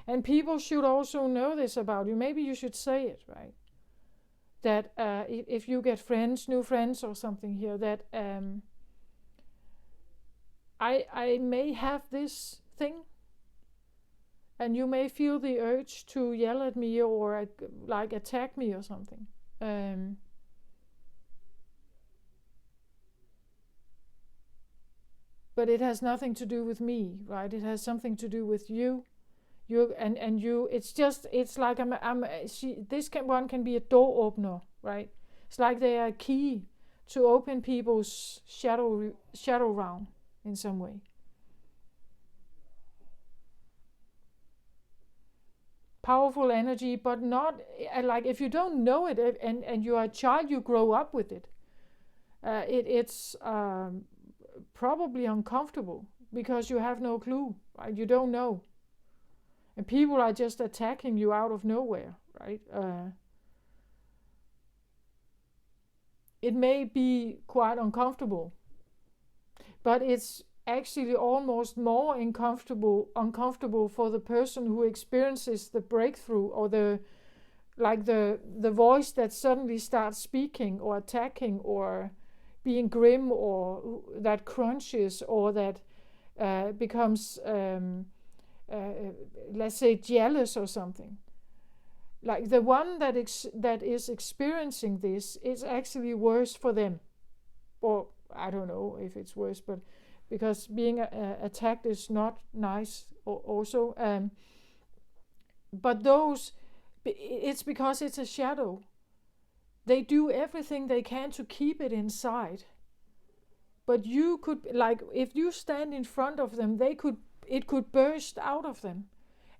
And people should also know this about you. Maybe you should say it, right? That if you get new friends or something here, that I may have this thing, and you may feel the urge to yell at me or like attack me or something. But it has nothing to do with me, right? It has something to do with you. It's like one can be a door opener, right? It's like they are a key to open people's shadow realm in some way. Powerful energy, but not like if you don't know it and you are a child, you grow up with it. It's probably uncomfortable because you have no clue, right? You don't know. And people are just attacking you out of nowhere, right? It may be quite uncomfortable, but it's actually almost more uncomfortable for the person who experiences the breakthrough or the voice that suddenly starts speaking or attacking or being grim or that crunches or that becomes let's say, jealous or something. Like the one that is experiencing this is actually worse for them. Or I don't know if it's worse, but because being attacked is not nice also. But it's because it's a shadow. They do everything they can to keep it inside. But you could, like, if you stand in front of them, it could burst out of them,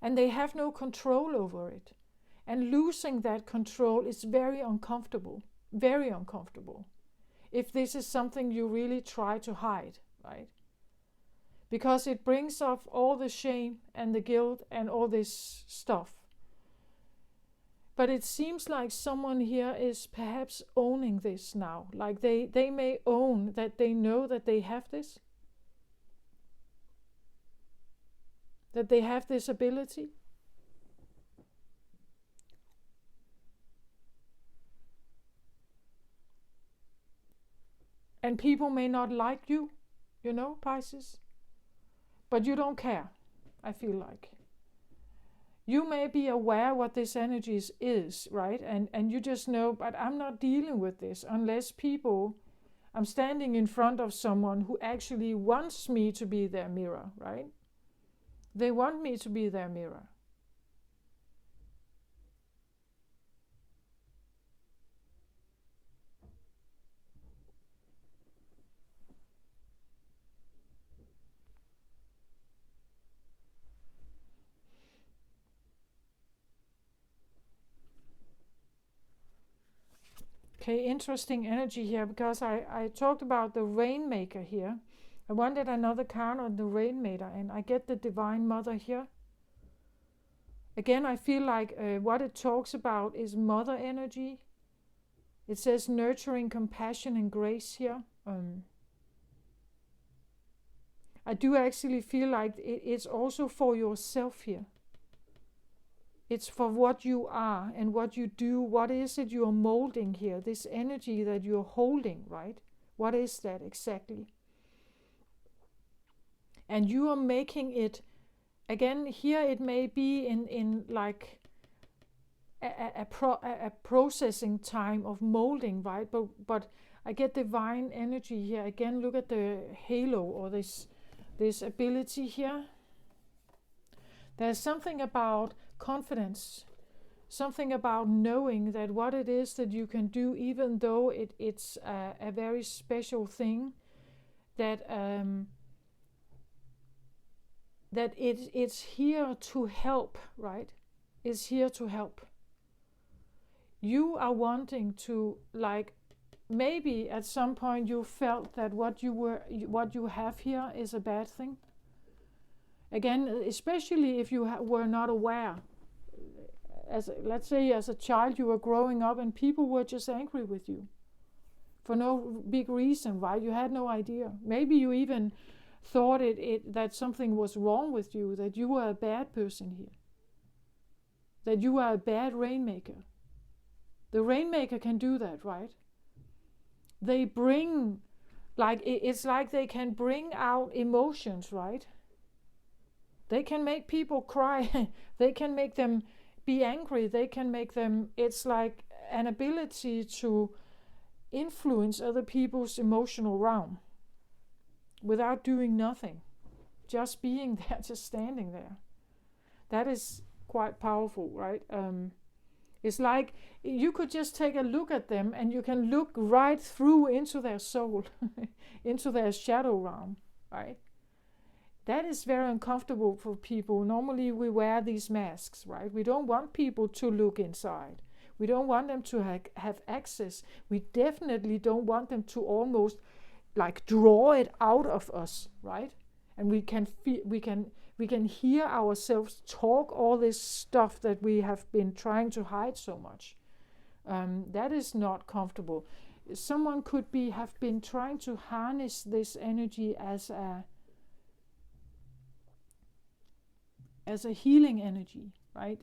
and they have no control over it. And losing that control is very uncomfortable, if this is something you really try to hide, right? Because it brings up all the shame and the guilt and all this stuff. But it seems like someone here is perhaps owning this now. Like they may own that they know that they have this. That they have this ability. And people may not like you, Pisces. But you don't care, I feel like. You may be aware what this energy is, right? And you just know, but I'm not dealing with this unless I'm standing in front of someone who actually wants me to be their mirror, right? They want me to be their mirror. Okay, interesting energy here, because I talked about the Rainmaker here. I wanted another card on the Rainmaker, and I get the Divine Mother here. Again, I feel like what it talks about is mother energy. It says nurturing, compassion, and grace here. I do actually feel like it's also for yourself here. It's for what you are and what you do. What is it you're molding here? This energy that you're holding, right? What is that exactly? And you are making it, again, here it may be in like a processing time of molding, right? But I get divine energy here. Again, look at the halo, or this ability here. There's something about confidence, something about knowing that what it is that you can do, even though it's a very special thing, that it's here to help, right? It's here to help. You are wanting to, like, maybe at some point you felt that what you have here is a bad thing. Again, especially if you were not aware. Let's say as a child you were growing up and people were just angry with you for no big reason, right? You had no idea. Maybe you even thought that something was wrong with you, that you were a bad person here, that you were a bad Rainmaker. The Rainmaker can do that, right? They bring, like, it's like they can bring out emotions, right? They can make people cry. They can make them be angry. They can make them, it's like an ability to influence other people's emotional realm without doing nothing. Just being there, just standing there. That is quite powerful, right? It's like you could just take a look at them and you can look right through into their soul, into their shadow realm, right? That is very uncomfortable for people. Normally we wear these masks, right? We don't want people to look inside. We don't want them to have access. We definitely don't want them to almost like draw it out of us, right? And we can hear ourselves talk all this stuff that we have been trying to hide so much. That is not comfortable. Someone could have been trying to harness this energy as a healing energy, right?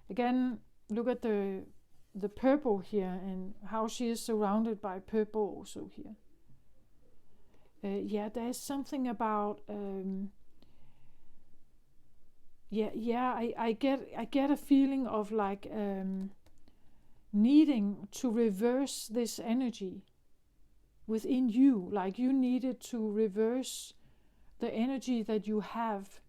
Again, look at the purple here and how she is surrounded by purple also here. Yeah, there's something about I get a feeling of like needing to reverse this energy within you, like you needed to reverse the energy that you have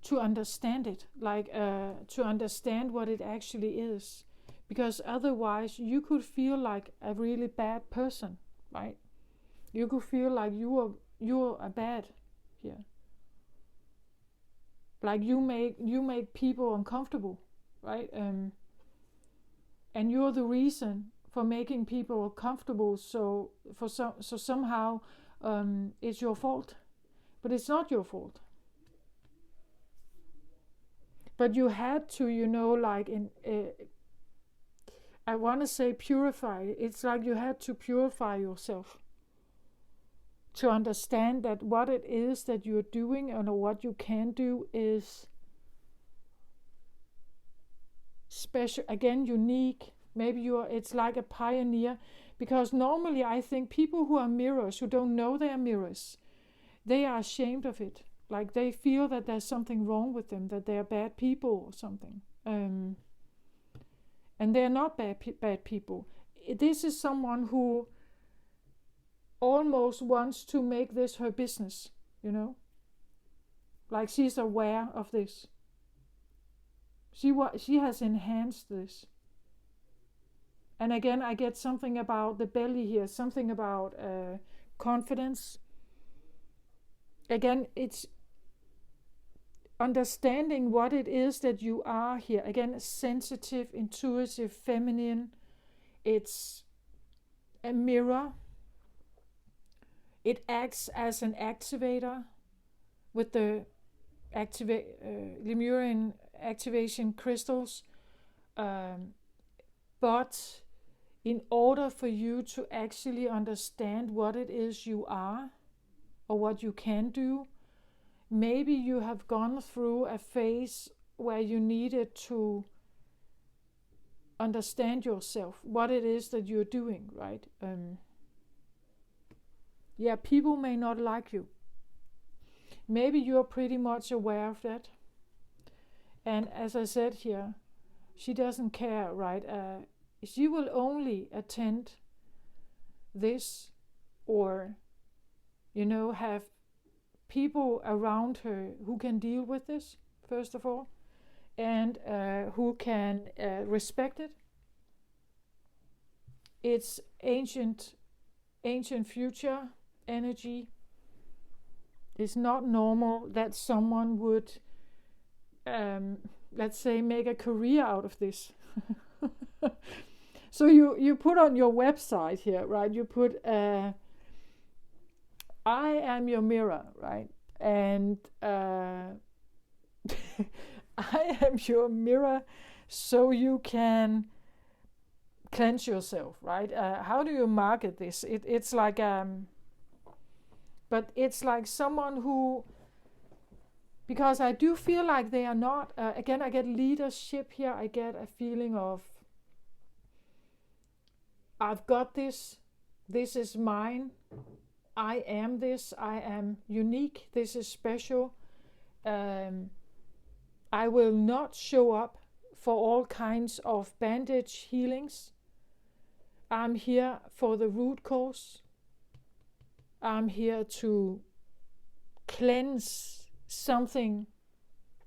to understand it, like to understand what it actually is, because otherwise you could feel like a really bad person, right? You could feel like you are bad here, like you make people uncomfortable, right? And you're the reason for making people comfortable. So somehow it's your fault, but it's not your fault. But you had to, like I want to say purify. It's like you had to purify yourself to understand that what it is that you're doing and what you can do is special, again, unique. Maybe it's like a pioneer, because normally I think people who are mirrors, who don't know they are mirrors, they are ashamed of it. Like they feel that there's something wrong with them, that they are bad people or something. And they're not bad people. This is someone who almost wants to make this her business, like she's aware of this. She has enhanced this. And again, I get something about the belly here, something about confidence. Again, it's understanding what it is that you are here. Again, sensitive, intuitive, feminine. It's a mirror. It acts as an activator with the Lemurian activation crystals. But in order for you to actually understand what it is you are or what you can do, maybe you have gone through a phase where you needed to understand yourself, what it is that you're doing, right? People may not like you. Maybe you're pretty much aware of that. And as I said here, she doesn't care, right? She will only attend this or, have people around her who can deal with this, first of all, and who can respect it. It's ancient future energy. It's not normal that someone would, let's say, make a career out of this. So you put on your website here, right? You put, I am your mirror, right? And I am your mirror, so you can cleanse yourself, right? How do you market this? It's like, but it's like someone who, because I do feel like they are not, again, I get leadership here. I get a feeling of, I've got this is mine, I am this, I am unique, this is special. I will not show up for all kinds of bandage healings. I'm here for the root cause. I'm here to cleanse something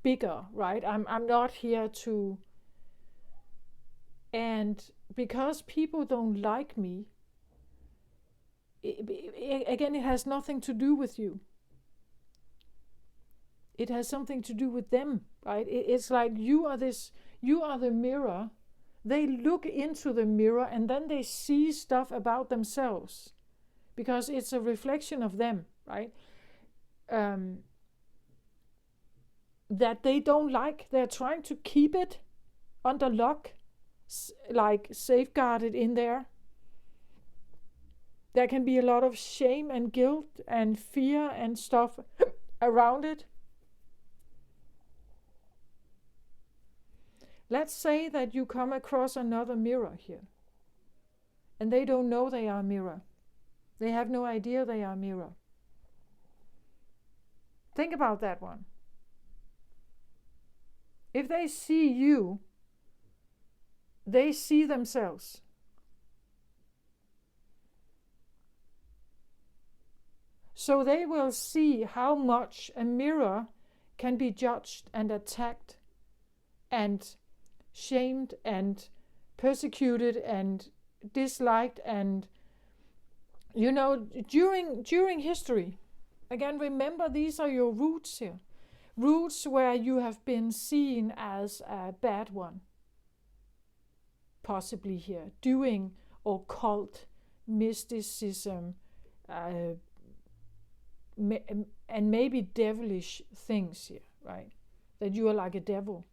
bigger, right? I'm not here to, and because people don't like me, again, it has nothing to do with you. It has something to do with them, right? It's like you are the mirror. They look into the mirror and then they see stuff about themselves because it's a reflection of them, right? That they don't like. They're trying to keep it under lock, like safeguarded in there. There can be a lot of shame and guilt and fear and stuff around it. Let's say that you come across another mirror here and they don't know they are a mirror. They have no idea they are a mirror. Think about that one. If they see you, they see themselves. So they will see how much a mirror can be judged and attacked and shamed and persecuted and disliked. And during history, again, remember, these are your roots here. Roots where you have been seen as a bad one, possibly here, doing occult, mysticism, and maybe devilish things here, right? That you are like a devil.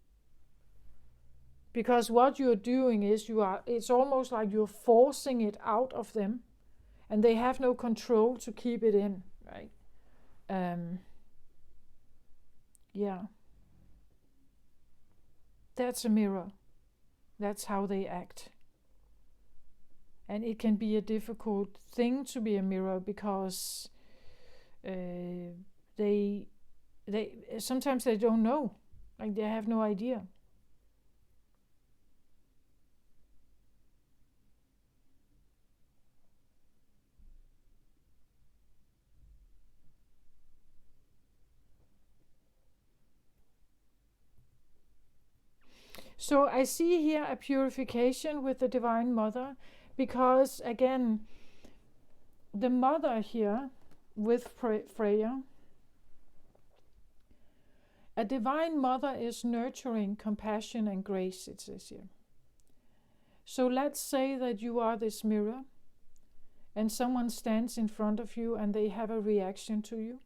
Because what you're doing is it's almost like you're forcing it out of them, and they have no control to keep it in, right? Yeah. That's a mirror. That's how they act. And it can be a difficult thing to be a mirror, because they sometimes they don't know, like they have no idea. So I see here a purification with the Divine Mother, because again, the Mother here with Freya, a Divine Mother is nurturing, compassion and grace, it says here. So let's say that you are this mirror and someone stands in front of you and they have a reaction to you,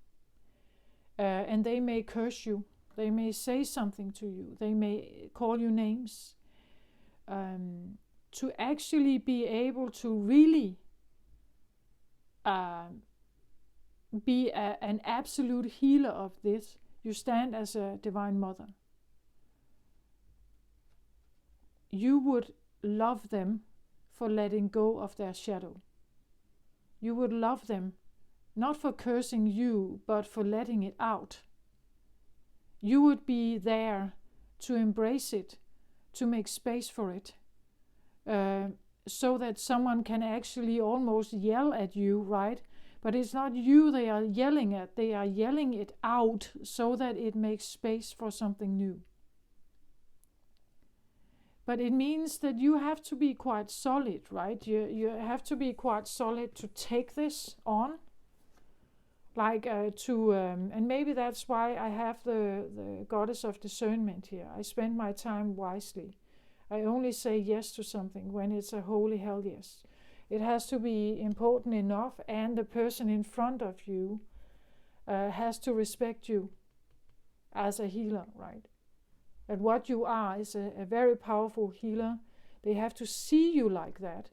and they may curse you. They may say something to you. They may call you names. To actually be able to really be an absolute healer of this, you stand as a Divine Mother. You would love them for letting go of their shadow. You would love them not for cursing you, but for letting it out. You would be there to embrace it, to make space for it, so that someone can actually almost yell at you, right? But it's not you they are yelling at, they are yelling it out so that it makes space for something new. But it means that you have to be quite solid, right? You have to be quite solid to take this on. And maybe that's why I have the Goddess of Discernment here. I spend my time wisely. I only say yes to something when it's a holy hell yes. It has to be important enough, and the person in front of you has to respect you as a healer, right? And what you are is a very powerful healer. They have to see you like that.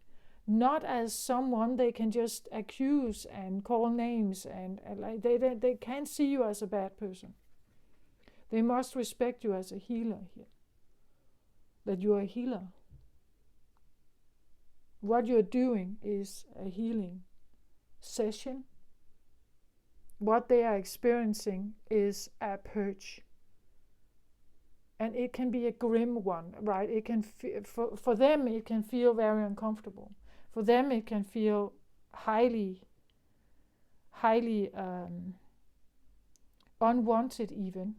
Not as someone they can just accuse and call names, and like they can't see you as a bad person. They must respect you as a healer here. That you are a healer. What you're doing is a healing session. What they are experiencing is a purge. And it can be a grim one, right? It can for them it can feel very uncomfortable. For them, it can feel highly unwanted even.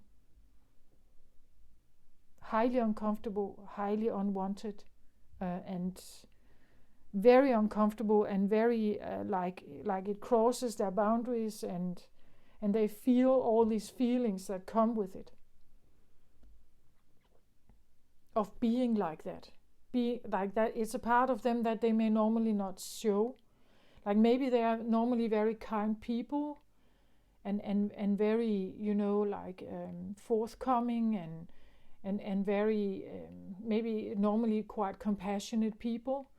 Highly uncomfortable, highly unwanted, and very uncomfortable, and very like it crosses their boundaries, and they feel all these feelings that come with it. Of being like that. Be like that, it's a part of them that they may normally not show. Like maybe they are normally very kind people, and very, forthcoming and very maybe normally quite compassionate people.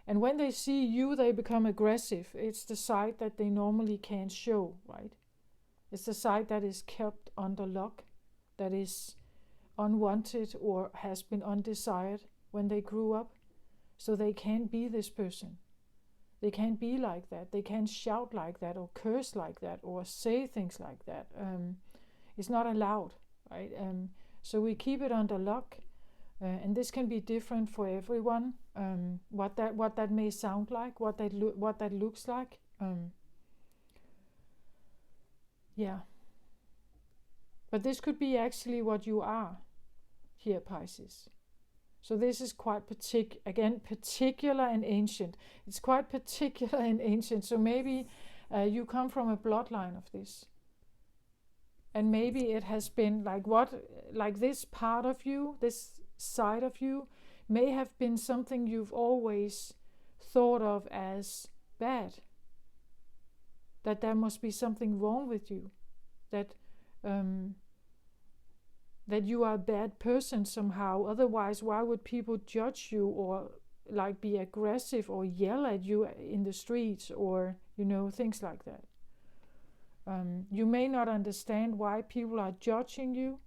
And when they see you, they become aggressive. It's the side that they normally can't show, right? It's the side that is kept under lock, that is unwanted or has been undesired when they grew up. So they can't be this person. They can't be like that. They can't shout like that or curse like that or say things like that. It's not allowed, right? So we keep it under lock, and this can be different for everyone. What that may sound like, what that looks like. Yeah. But this could be actually what you are here, Pisces. So this is quite particular and ancient. It's quite particular and ancient. So maybe you come from a bloodline of this. And maybe it has been like this part of you, this side of you, may have been something you've always thought of as bad. That there must be something wrong with you. That you are a bad person somehow. Otherwise, why would people judge you or like be aggressive or yell at you in the streets or, things like that. You may not understand why people are judging you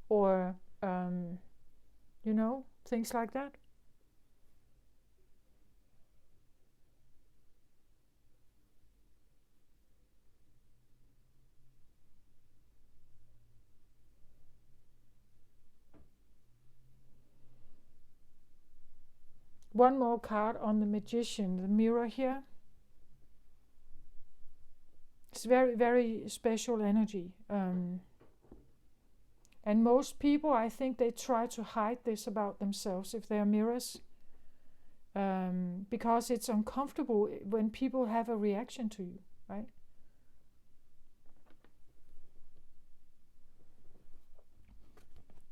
or, things like that. One more card on the Magician, the mirror here. It's very, very special energy. And most people, I think they try to hide this about themselves if they're mirrors. Because it's uncomfortable when people have a reaction to you, right?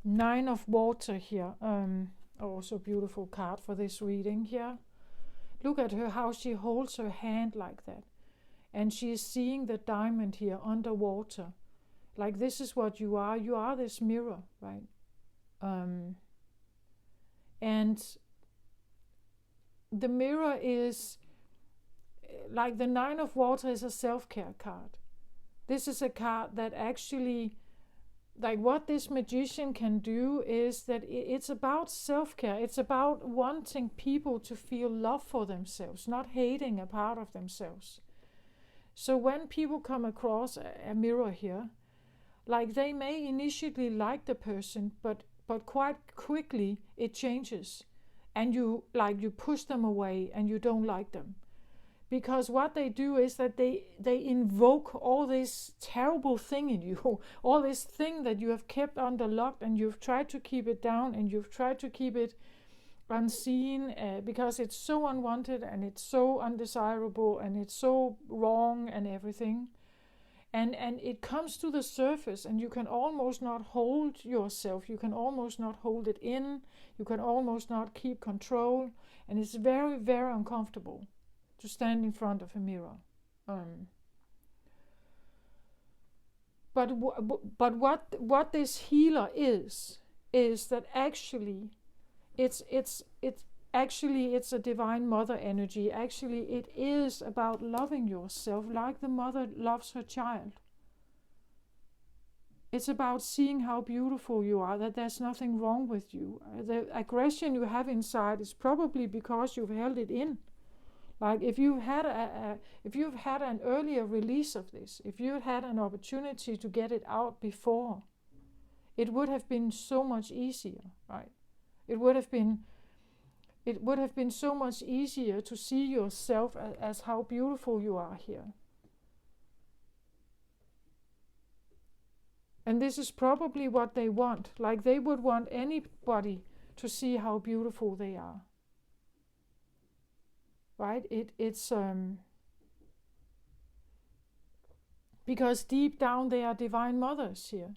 Nine of Water here. Also beautiful card for this reading here. Look at her, how she holds her hand like that. And she is seeing the diamond here underwater. Like this is what you are. You are this mirror, right? And the mirror is, like the Nine of Water is a self-care card. This is a card that actually, like what this Magician can do is that it's about self-care. It's about wanting people to feel love for themselves, not hating a part of themselves. So when people come across a mirror here, like they may initially like the person, but quite quickly it changes. And you push them away and you don't like them. Because what they do is that they invoke all this terrible thing in you, all this thing that you have kept under lock and you've tried to keep it down and you've tried to keep it unseen because it's so unwanted and it's so undesirable and it's so wrong and everything. And it comes to the surface and you can almost not hold yourself. You can almost not hold it in. You can almost not keep control. And it's very, very uncomfortable to stand in front of a mirror. But what this healer is that actually it's a divine mother energy. Actually, it is about loving yourself like the mother loves her child. It's about seeing how beautiful you are, that there's nothing wrong with you. The aggression you have inside is probably because you've held it in. Like if you've had an earlier release of this, if you had an opportunity to get it out before, it would have been so much easier, right? It would have been so much easier to see yourself as how beautiful you are here. And this is probably what they want. Like they would want anybody to see how beautiful they are. Right? It's because deep down they are divine mothers here.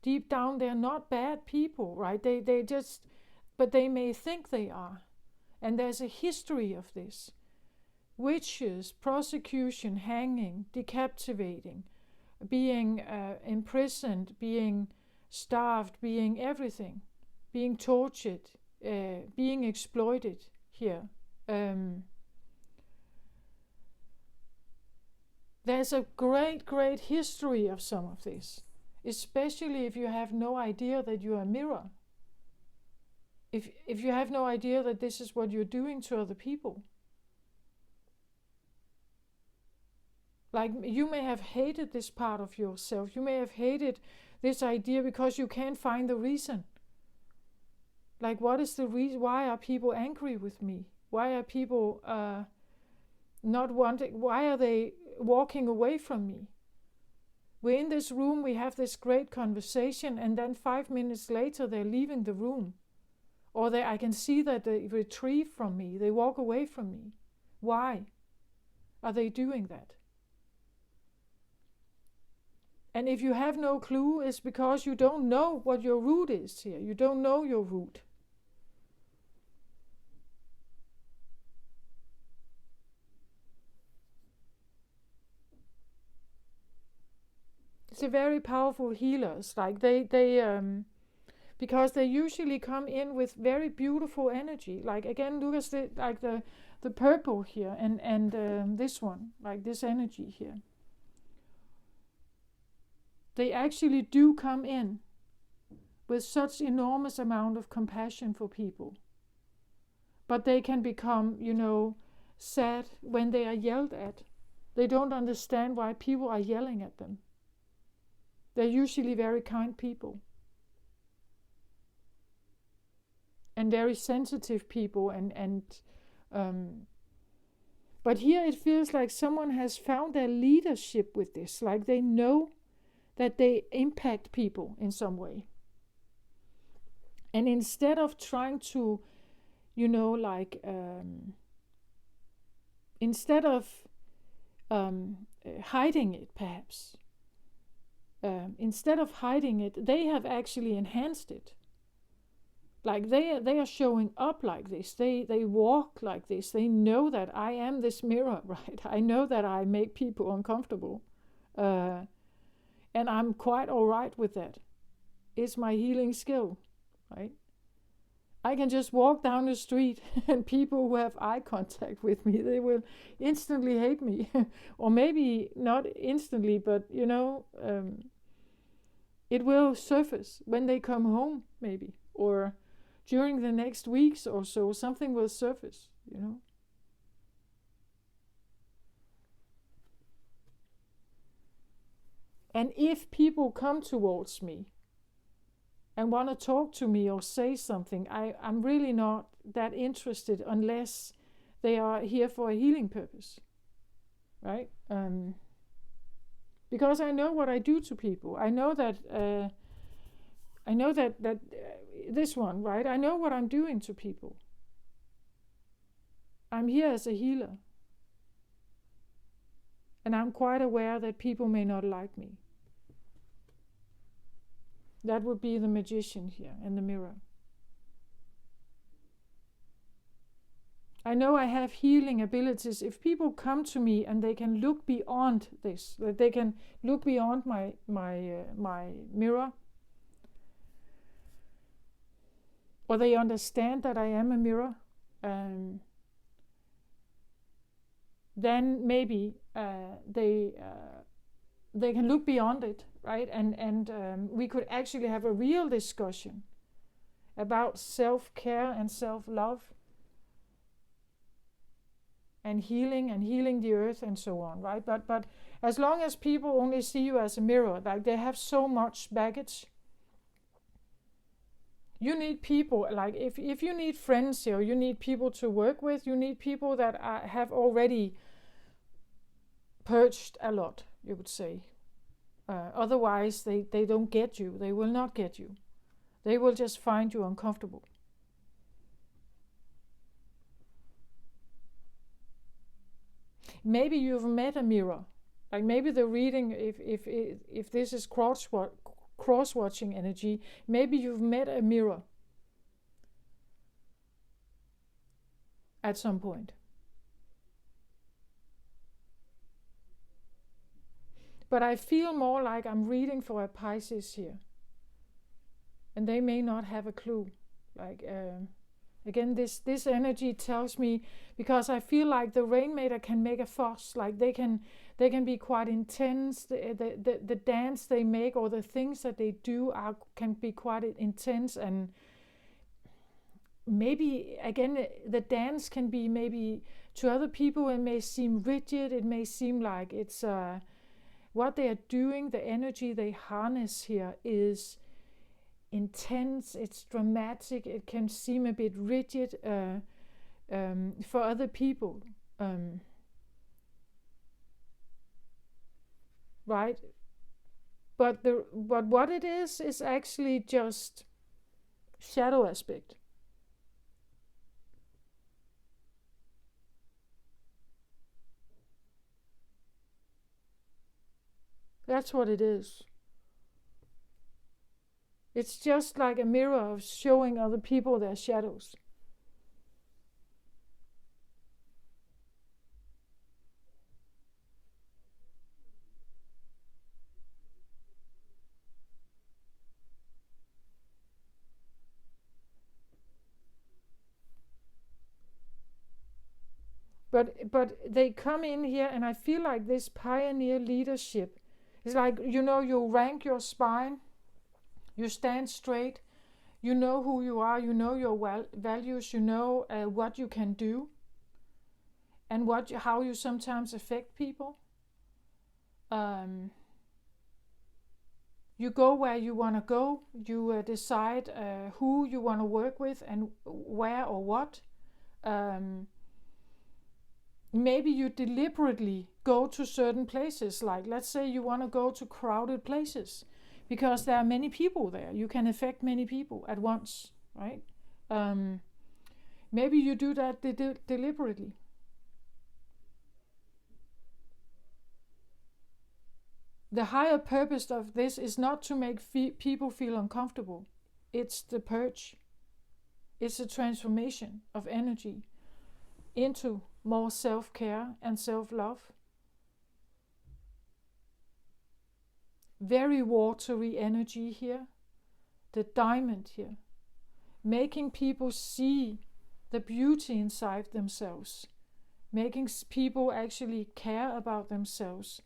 Deep down they're not bad people, right? They just, but they may think they are. And there's a history of this. Witches, prosecution, hanging, decapitating, being imprisoned, being starved, being everything, being tortured, being exploited here. There's a great history of some of this, especially if you have no idea that you're a mirror. If you have no idea that this is what you're doing to other people. Like you may have hated this part of yourself. You may have hated this idea because you can't find the reason. Like, what is the reason? Why are people angry with me? Why are people not wanting? Why are they walking away from me? We're in this room, we have this great conversation, and then 5 minutes later they're leaving the room. Or I can see that they retreat from me, they walk away from me. Why are they doing that? And if you have no clue, it's because you don't know what your root is here. You don't know your root. It's a very powerful healers. Like because they usually come in with very beautiful energy. Like again, look at the purple here and this one, like this energy here. They actually do come in with such enormous amount of compassion for people. But they can become, sad when they are yelled at. They don't understand why people are yelling at them. They're usually very kind people. And very sensitive people but here it feels like someone has found their leadership with this. Like they know that they impact people in some way. And instead of trying to, instead of hiding it perhaps, instead of hiding it, they have actually enhanced it. Like they are showing up like this. They walk like this. They know that I am this mirror, right? I know that I make people uncomfortable. And I'm quite all right with that. It's my healing skill, right? I can just walk down the street and people who have eye contact with me, they will instantly hate me. Or maybe not instantly, but it will surface when they come home maybe. Or during the next weeks or so, something will surface, And if people come towards me and want to talk to me or say something, I'm really not that interested unless they are here for a healing purpose, right? Because I know what I do to people. I know that this one, right? I know what I'm doing to people. I'm here as a healer. And I'm quite aware that people may not like me. That would be the magician here and the mirror. I know I have healing abilities. If people come to me and they can look beyond this, that they can look beyond my mirror, or they understand that I am a mirror, then maybe they can look beyond it, right? And we could actually have a real discussion about self-care and self-love and healing the earth and so on, right? But as long as people only see you as a mirror, like they have so much baggage. You need people, like if you need friends here, you need people to work with, you need people that have already purged a lot, you would say. Otherwise, they don't get you. They will not get you. They will just find you uncomfortable. Maybe you've met a mirror. Like maybe the reading, if this is cross-watching energy, maybe you've met a mirror at some point. But I feel more like I'm reading for a Pisces here. And they may not have a clue. Like, again, this energy tells me, because I feel like the Rainmaker can make a fuss. Like they can be quite intense. The dance they make or the things that they do can be quite intense. And maybe, again, the dance can be maybe, to other people, it may seem rigid. It may seem like it's what they are doing, the energy they harness here is intense, it's dramatic, it can seem a bit rigid for other people. Right? But what it is actually just shadow aspect. That's what it is. It's just like a mirror of showing other people their shadows. But they come in here, and I feel like this pioneer leadership is like, you rank your spine, you stand straight, you know who you are, you know your values, you know what you can do, and how you sometimes affect people. You go where you want to go, you decide who you want to work with and where or what. Maybe you deliberately go to certain places, like let's say you want to go to crowded places because there are many people there. You can affect many people at once, right? Maybe you do that deliberately. The higher purpose of this is not to make people feel uncomfortable. It's the purge. It's a transformation of energy into more self-care and self-love. Very watery energy here. The diamond here. Making people see the beauty inside themselves. Making people actually care about themselves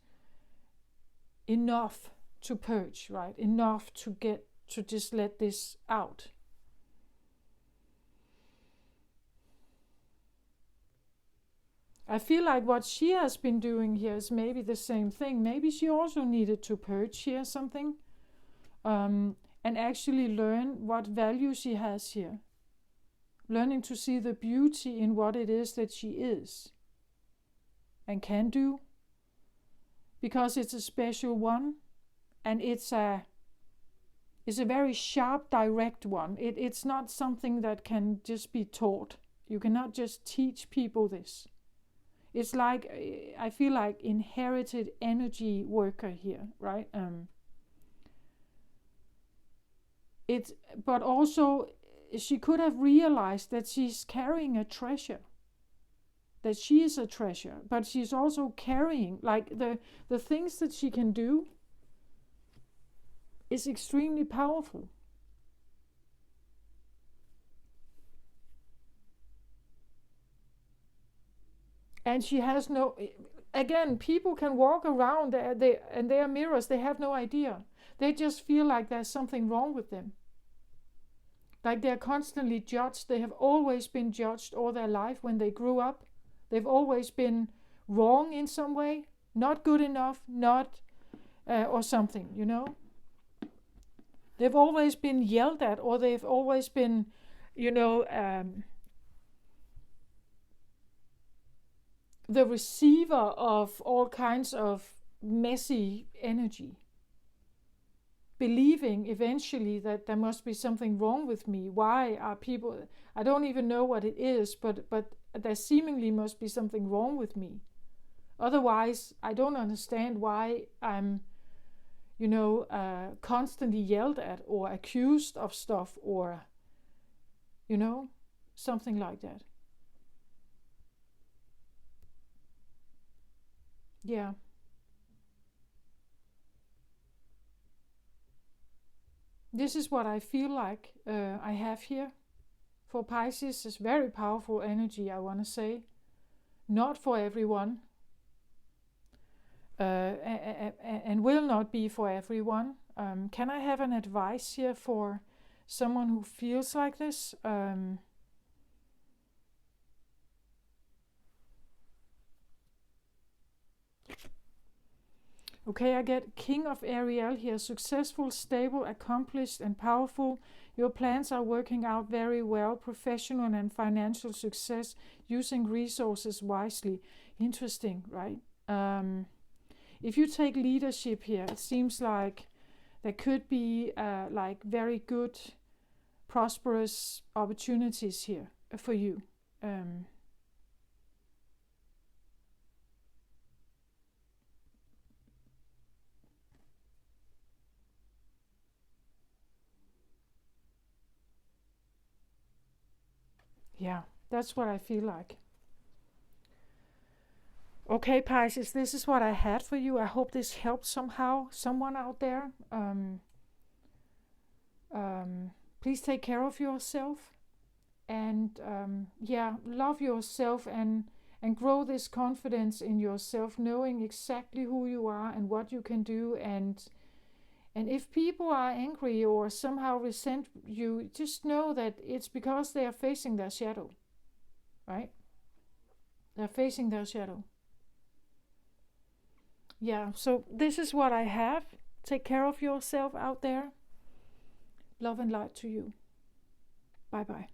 enough to purge, right? Enough to get to just let this out. I feel like what she has been doing here is maybe the same thing. Maybe she also needed to purge here something and actually learn what value she has here. Learning to see the beauty in what it is that she is and can do, because it's a special one, and it's a very sharp, direct one. It's not something that can just be taught. You cannot just teach people this. It's like, I feel like inherited energy worker here, right? But also she could have realized that she's carrying a treasure. That she is a treasure, but she's also carrying, like, the things that she can do is extremely powerful. And she has no, again, people can walk around and they are mirrors, they have no idea. They just feel like there's something wrong with them. Like they're constantly judged. They have always been judged all their life when they grew up. They've always been wrong in some way, not good enough, or something. They've always been yelled at, or they've always been, the receiver of all kinds of messy energy. Believing eventually that there must be something wrong with me. Why are people, I don't even know what it is, but there seemingly must be something wrong with me. Otherwise, I don't understand why I'm, constantly yelled at or accused of stuff, or, something like that. Yeah. This is what I feel like I have here. For Pisces, it's very powerful energy, I want to say. Not for everyone. And will not be for everyone. Can I have an advice here for someone who feels like this? Okay, I get King of Ariel here. Successful, stable, accomplished, and powerful. Your plans are working out very well. Professional and financial success. Using resources wisely. Interesting, right? If you take leadership here, it seems like there could be like very good, prosperous opportunities here for you. Yeah, that's what I feel like. Okay, Pisces, this is what I had for you. I hope this helps somehow someone out there. Please take care of yourself and yeah, love yourself and grow this confidence in yourself, knowing exactly who you are and what you can do. And if people are angry or somehow resent you, just know that it's because they are facing their shadow, right? They're facing their shadow. Yeah, so this is what I have. Take care of yourself out there. Love and light to you. Bye bye.